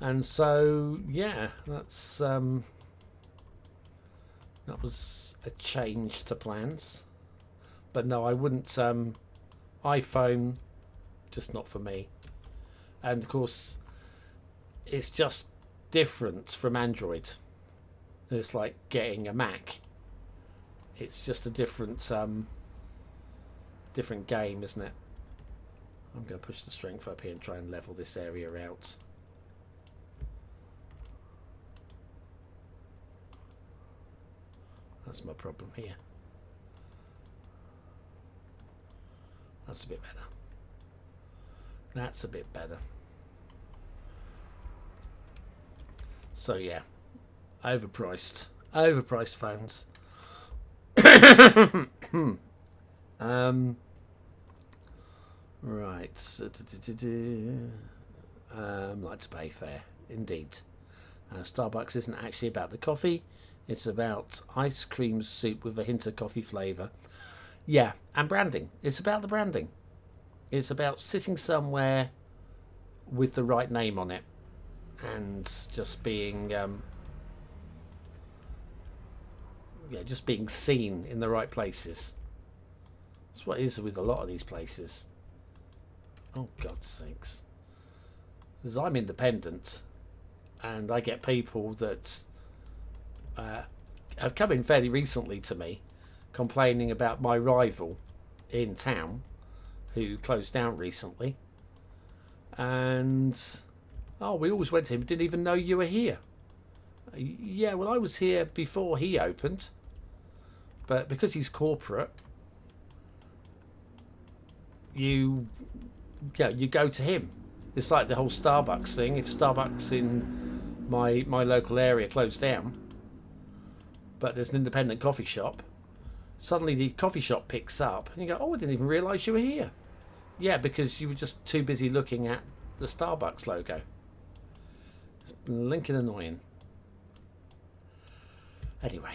And so, yeah, that was a change to plans. But no, I wouldn't. iPhone, just not for me. And of course, it's just different from Android. It's like getting a Mac. It's just a different game, isn't it? I'm going to push the strength up here and try and level this area out. That's my problem here. That's a bit better. That's a bit better. So yeah, overpriced phones. Right. Like to pay fair, indeed. Starbucks isn't actually about the coffee. It's about ice cream soup with a hint of coffee flavour. Yeah, and branding. It's about the branding. It's about sitting somewhere with the right name on it and just being just being seen in the right places. That's what it is with a lot of these places. Oh, God's sakes. Because I'm independent and I get people that have come in fairly recently to me complaining about my rival in town who closed down recently. And, oh, we always went to him, didn't even know you were here. Yeah, well, I was here before he opened. But because he's corporate, you go to him. It's like the whole Starbucks thing. If Starbucks in my local area closed down, but there's an independent coffee shop, suddenly the coffee shop picks up and you go, oh, I didn't even realise you were here. Yeah, because you were just too busy looking at the Starbucks logo. It's blinking annoying. Anyway,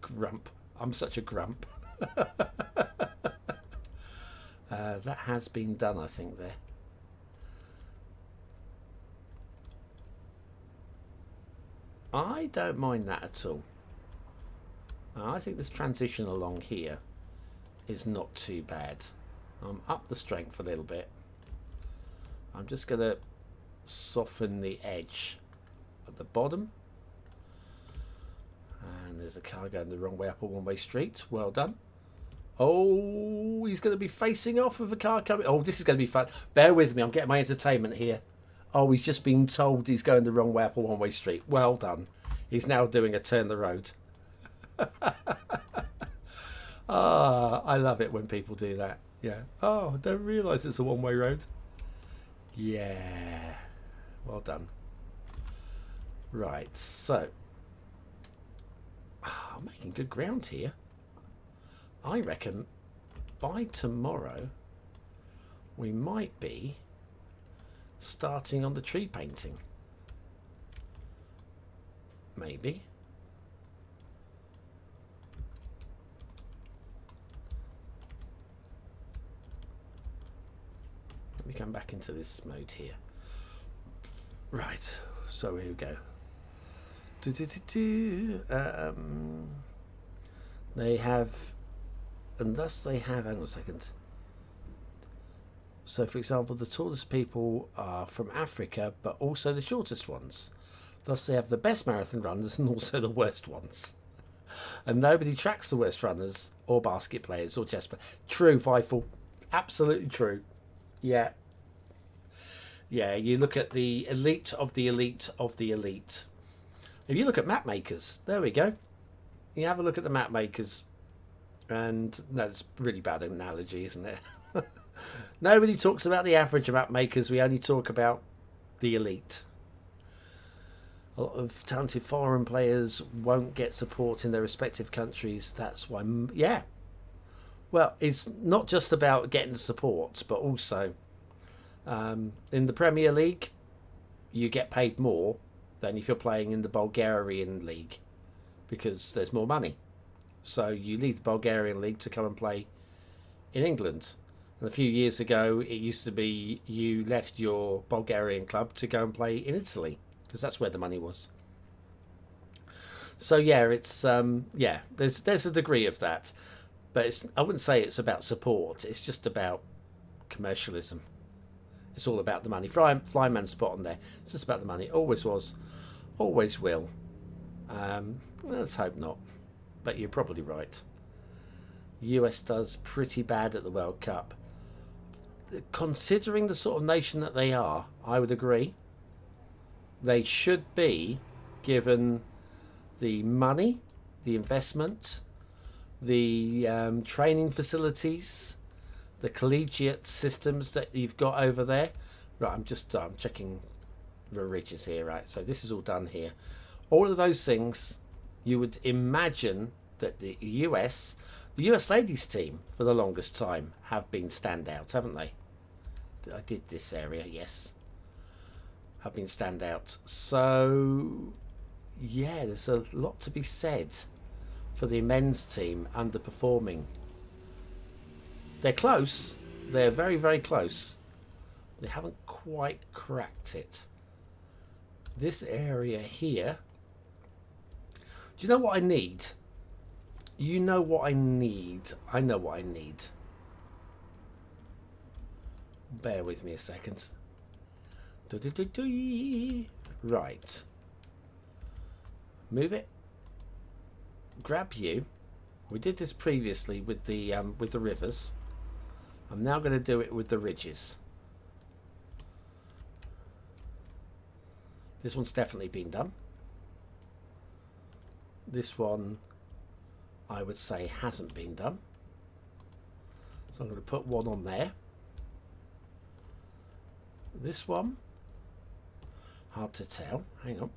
grump. I'm such a grump. That has been done, I think, there. I don't mind that at all. I think this transition along here is not too bad. I'm up the strength a little bit. I'm just going to soften the edge at the bottom. And there's a car going the wrong way up a one-way street. Well done. Oh, he's going to be facing off with a car coming. Oh, this is going to be fun. Bear with me. I'm getting my entertainment here. Oh, he's just been told he's going the wrong way up a one-way street. Well done. He's now doing a turn the road. Ah, I love it when people do that. Yeah. Oh, I don't realise it's a one-way road. Yeah. Well done. Right, so. I'm making good ground here. I reckon by tomorrow we might be starting on the tree painting. Maybe. Let me come back into this mode here. Right, so here we go. They have, and thus they have, hang on a second. So for example, the tallest people are from Africa, but also the shortest ones. Thus they have the best marathon runners and also the worst ones. And nobody tracks the worst runners or basket players or chess players. True, Feifel. Absolutely true. Yeah. Yeah, you look at the elite of the elite of the elite. If you look at map makers, there we go. You have a look at the map makers. And that's really bad analogy, isn't it? Nobody talks about the average map makers. We only talk about the elite. A lot of talented foreign players won't get support in their respective countries. That's why, yeah. Well, it's not just about getting the support, but also in the Premier League, you get paid more than if you're playing in the Bulgarian league because there's more money. So you leave the Bulgarian league to come and play in England. And a few years ago, it used to be you left your Bulgarian club to go and play in Italy because that's where the money was. So yeah, it's yeah, there's a degree of that, but I wouldn't say it's about support. It's just about commercialism. It's all about the money. Flyman spot on there. It's just about the money. Always was, always will. Let's hope not. But you're probably right. US does pretty bad at the World Cup. Considering the sort of nation that they are, I would agree. They should be given the money, the investment, the training facilities, the collegiate systems that you've got over there. Right, I'm checking the ridges here, right? So this is all done here. All of those things, you would imagine that the US ladies team for the longest time have been standouts, haven't they? I did this area, yes. Have been standouts. So, yeah, there's a lot to be said for the men's team underperforming. They're close. They're very, very close. They haven't quite cracked it. This area here. Do you know what I need? You know what I need. I know what I need. Bear with me a second. Right. Move it. Grab you. We did this previously with the rivers. I'm now going to do it with the ridges. This one's definitely been done. This one, I would say, hasn't been done. So I'm going to put one on there. This one, hard to tell. Hang on,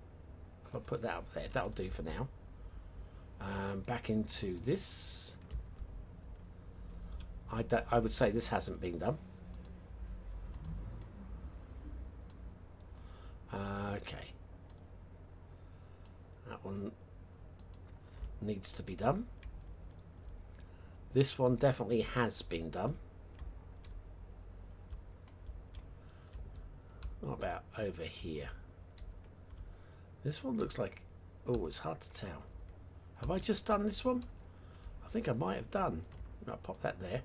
if I put that up there, that'll do for now. Back into this. I would say this hasn't been done. Okay, that one needs to be done. This one definitely has been done. What about over here? This one looks like... Oh, it's hard to tell. Have I just done this one? I think I might have done. I'll pop that there.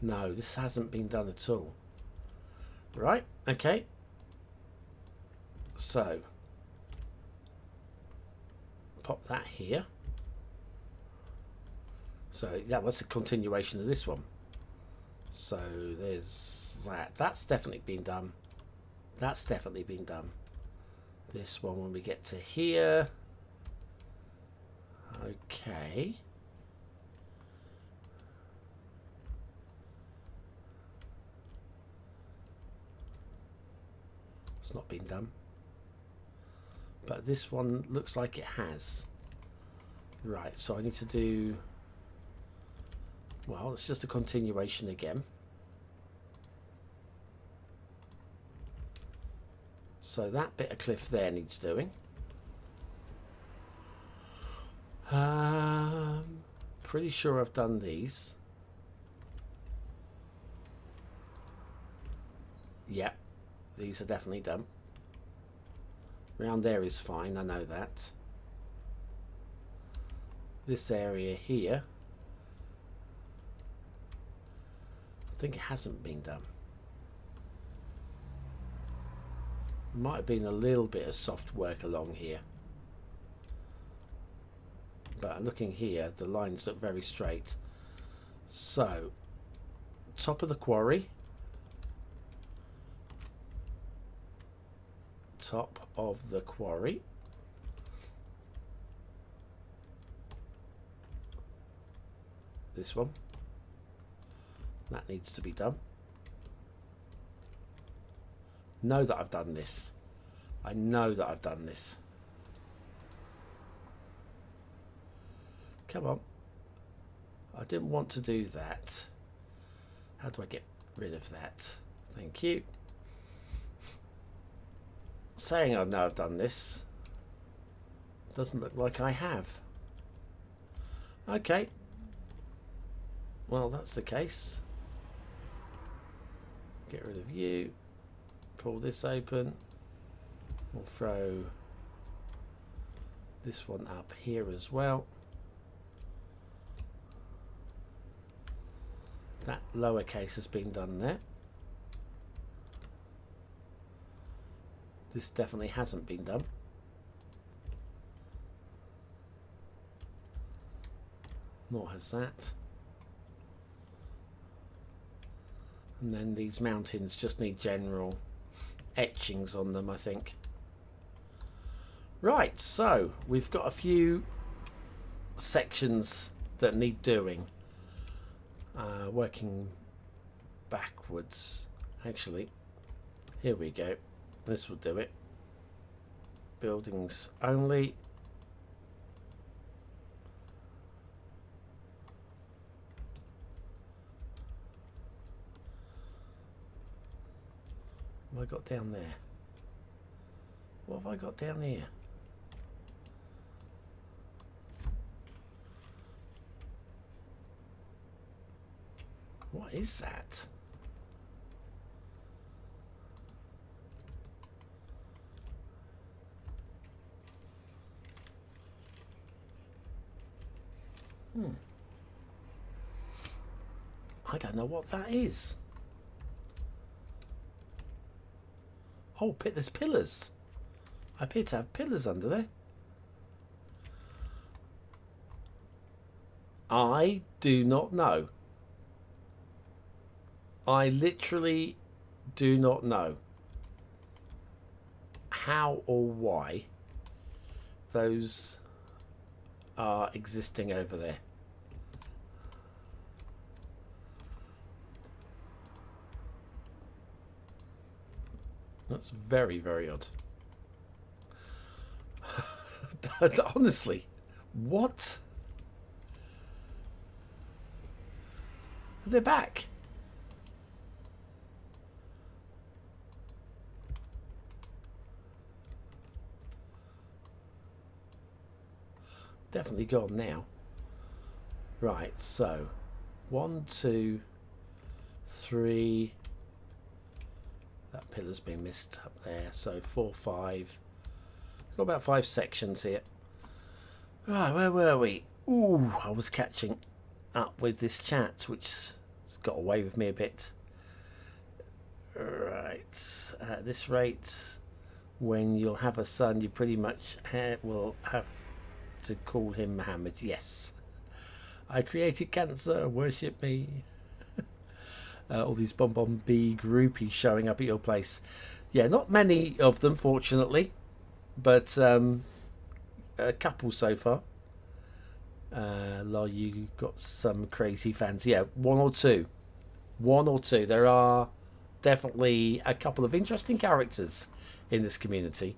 No, this hasn't been done at all. Right, okay. So, pop that here. So that was a continuation of this one. So there's that. That's definitely been done. That's definitely been done. This one when we get to here. Okay. It's not been done. But this one looks like it has. Right, so I need to do... Well, it's just a continuation again. So that bit of cliff there needs doing. Pretty sure I've done these. Yep, these are definitely done. Round there is fine, I know that. This area here, I think it hasn't been done. There might have been a little bit of soft work along here. But looking here, the lines look very straight. So, top of the quarry. Top of the quarry. This one. That needs to be done. Know that I've done this. I know that I've done this. Come on. I didn't want to do that. How do I get rid of that? Thank you. Saying I know I've done this doesn't look like I have. Okay. Well, that's the case. Get rid of you. Pull this open. We'll throw this one up here as well. That lowercase has been done there. This definitely hasn't been done. Nor has that. And then these mountains just need general etchings on them, I think. Right, so we've got a few sections that need doing. Working backwards. Actually, here we go. This will do it. Buildings only. What have I got down there? What have I got down here? What is that? I don't know what that is. Oh, there's pillars. I appear to have pillars under there. I do not know. I literally do not know how or why those are existing over there. That's very, very odd. Honestly, what? They're back. Definitely gone now. Right, so 1, 2, 3. That pillar's been missed up there. So 4, 5. Got about 5 sections here. Right, where were we? Ooh, I was catching up with this chat, which has got away with me a bit. Right, at this rate, when you'll have a son, you pretty much will have to call him Muhammad. Yes, I created cancer, worship me. All these BonBonB groupies showing up at your place. Yeah, not many of them, fortunately, but a couple so far. Lol, you got some crazy fans. Yeah, one or two. There are definitely a couple of interesting characters in this community.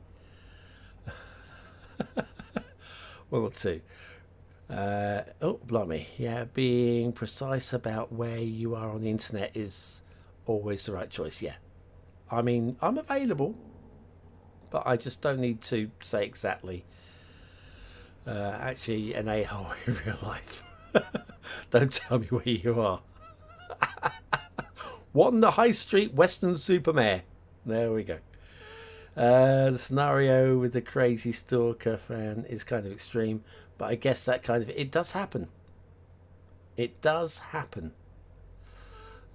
One or two. Oh, blimey. Yeah, being precise about where you are on the internet is always the right choice. Yeah. I mean, I'm available, but I just don't need to say exactly. Actually, an a-hole in real life. Don't tell me where you are. What in the High Street Western Supermare? There we go. The scenario with the crazy stalker fan is kind of extreme, but I guess that kind of... It does happen. It does happen.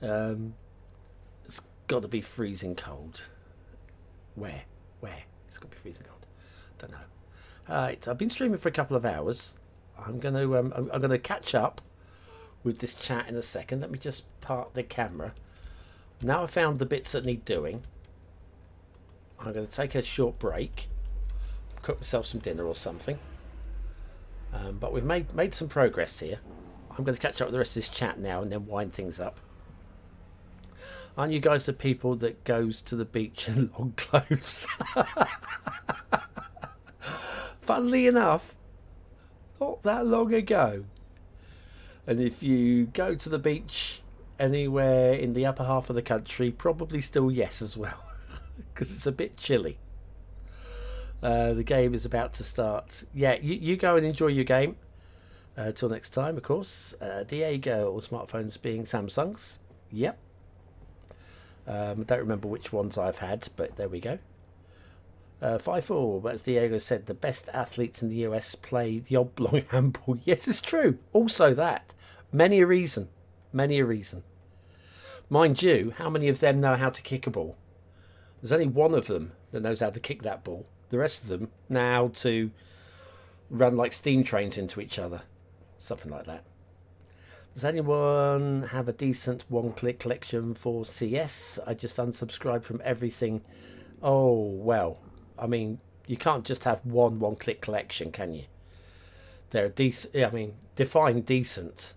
It's got to be freezing cold. Where? It's got to be freezing cold. Don't know. Alright, I've been streaming for a couple of hours. I'm gonna catch up with this chat in a second. Let me just park the camera. Now I've found the bits that need doing. I'm going to take a short break, cook myself some dinner or something. But we've made some progress here. I'm going to catch up with the rest of this chat now and then wind things up. Aren't you guys the people that goes to the beach in long clothes? Funnily enough, not that long ago. And if you go to the beach anywhere in the upper half of the country, probably still yes as well. Because it's a bit chilly. The game is about to start. Yeah, you go and enjoy your game. Till next time, of course. Diego, all smartphones being Samsungs. Yep. I don't remember which ones I've had, but there we go. 5-4, but as Diego said, the best athletes in the US play the oblong handball. Yes, it's true. Also that. Many a reason. Mind you, how many of them know how to kick a ball? There's only one of them that knows how to kick that ball. The rest of them know how to run like steam trains into each other. Something like that. Does anyone have a decent one-click collection for CS? I just unsubscribed from everything. Oh, well, I mean, you can't just have one-click collection, can you? They're decent. I mean, define decent.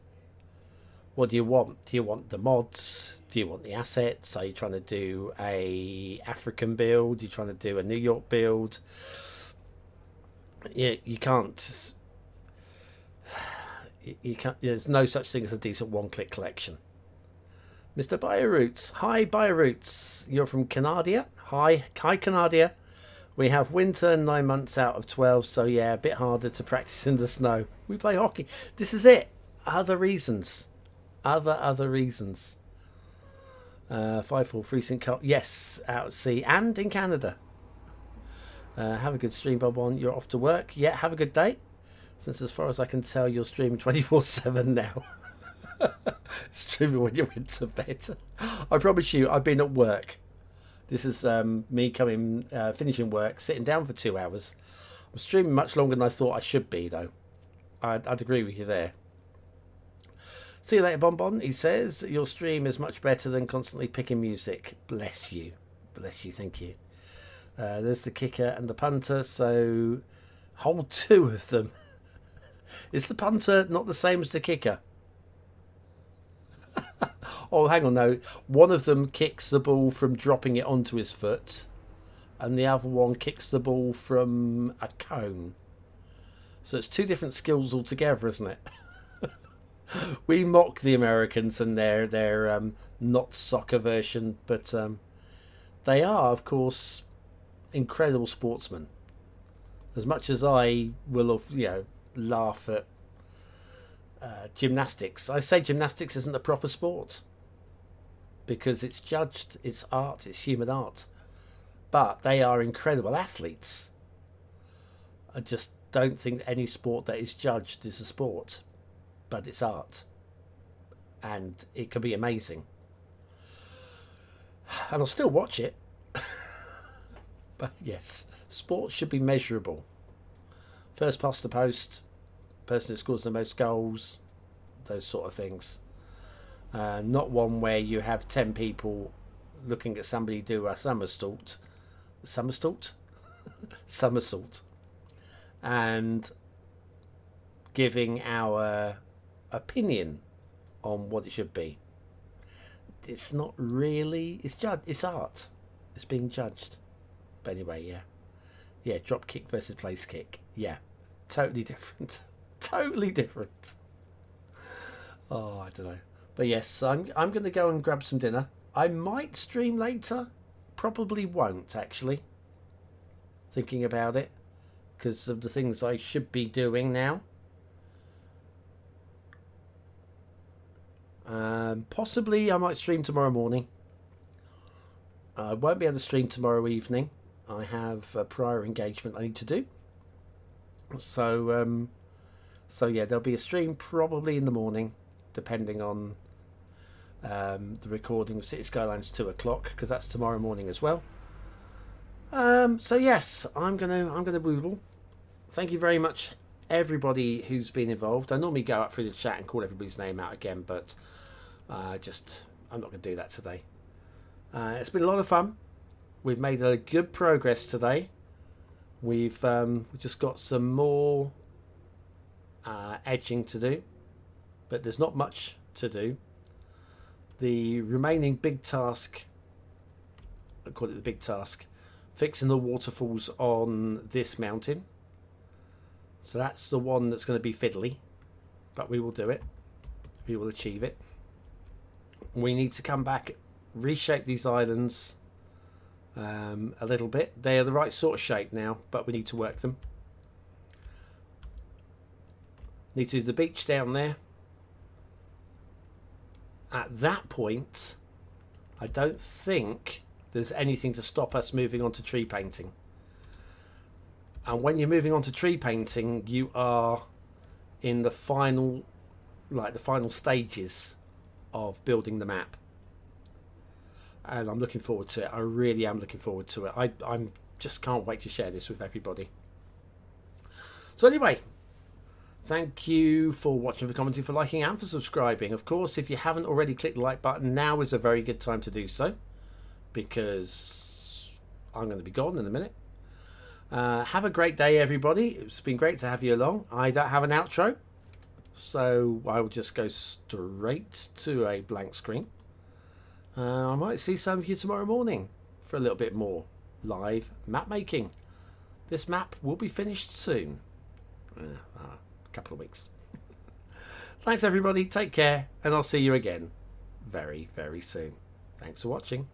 What do you want? Do you want the mods? Do you want the assets? Are you trying to do a African build? Are you trying to do a New York build? Yeah, you can't. You can't. There's no such thing as a decent one-click collection. Mr. Bioroots. Hi, Bioroots. You're from Canada. Hi, Canada. We have winter 9 months out of 12, so yeah, a bit harder to practice in the snow. We play hockey. This is it. Other reasons. Other reasons. 5-4 freezing cold. Yes, out at sea and in Canada. Have a good stream, Bob. You're off to work. Yeah, have a good day. Since as far as I can tell, you're streaming 24/7 now. Streaming when you went to bed. I promise you, I've been at work. This is me finishing work, sitting down for 2 hours. I'm streaming much longer than I thought I should be, though. I'd agree with you there. See you later, BonBon. He says, your stream is much better than constantly picking music. Bless you. Thank you. There's the kicker and the punter, so hold 2 of them. Is the punter not the same as the kicker? Oh, hang on, no. One of them kicks the ball from dropping it onto his foot. and the other one kicks the ball from a cone. So it's two different skills altogether, isn't it? We mock the Americans and their not soccer version, but they are, of course, incredible sportsmen. As much as I will, laugh at gymnastics, I say gymnastics isn't a proper sport because it's judged, it's art, it's human art. But they are incredible athletes. I just don't think any sport that is judged is a sport, but it's art. And it can be amazing. And I'll still watch it. But yes, sport should be measurable. First past the post, person who scores the most goals, those sort of things. Not one where you have 10 people looking at somebody do a somersault, and giving our opinion on what it should be. It's not really, it's art. It's being judged. But anyway, yeah, drop kick versus place kick. Yeah, totally different. Totally different. Oh, I don't know. But yes, I'm going to go and grab some dinner. I might stream later. Probably won't, actually. Thinking about it. Because of the things I should be doing now. Possibly I might stream tomorrow morning. I won't be able to stream tomorrow evening. I have a prior engagement I need to do. So yeah, there'll be a stream probably in the morning, depending on the recording of Cities Skylines 2 o'clock, because that's tomorrow morning as well. So yes, I'm gonna wooble. Thank you very much, everybody who's been involved. I normally go up through the chat and call everybody's name out again, but I'm not going to do that today. It's been a lot of fun. We've made a good progress today. We've just got some more edging to do, but there's not much to do. The remaining big task, I call it the big task, fixing the waterfalls on this mountain. So that's the one that's going to be fiddly, but we will do it. We will achieve it. We need to come back, reshape these islands a little bit. They are the right sort of shape now, but we need to work them. Need to do the beach down there. At that point, I don't think there's anything to stop us moving on to tree painting. And when you're moving on to tree painting, you are in the final stages of building the map. And I'm looking forward to it. I really am looking forward to it. I'm just can't wait to share this with everybody. So anyway, thank you for watching, for commenting, for liking, and for subscribing. Of course, if you haven't already clicked the like button, now is a very good time to do so, because I'm going to be gone in a minute. Have a great day, everybody. It's been great to have you along. I don't have an outro, so I will just go straight to a blank screen. I might see some of you tomorrow morning for a little bit more live map making. This map will be finished soon. A couple of weeks. Thanks, everybody. Take care, and I'll see you again very, very soon. Thanks for watching.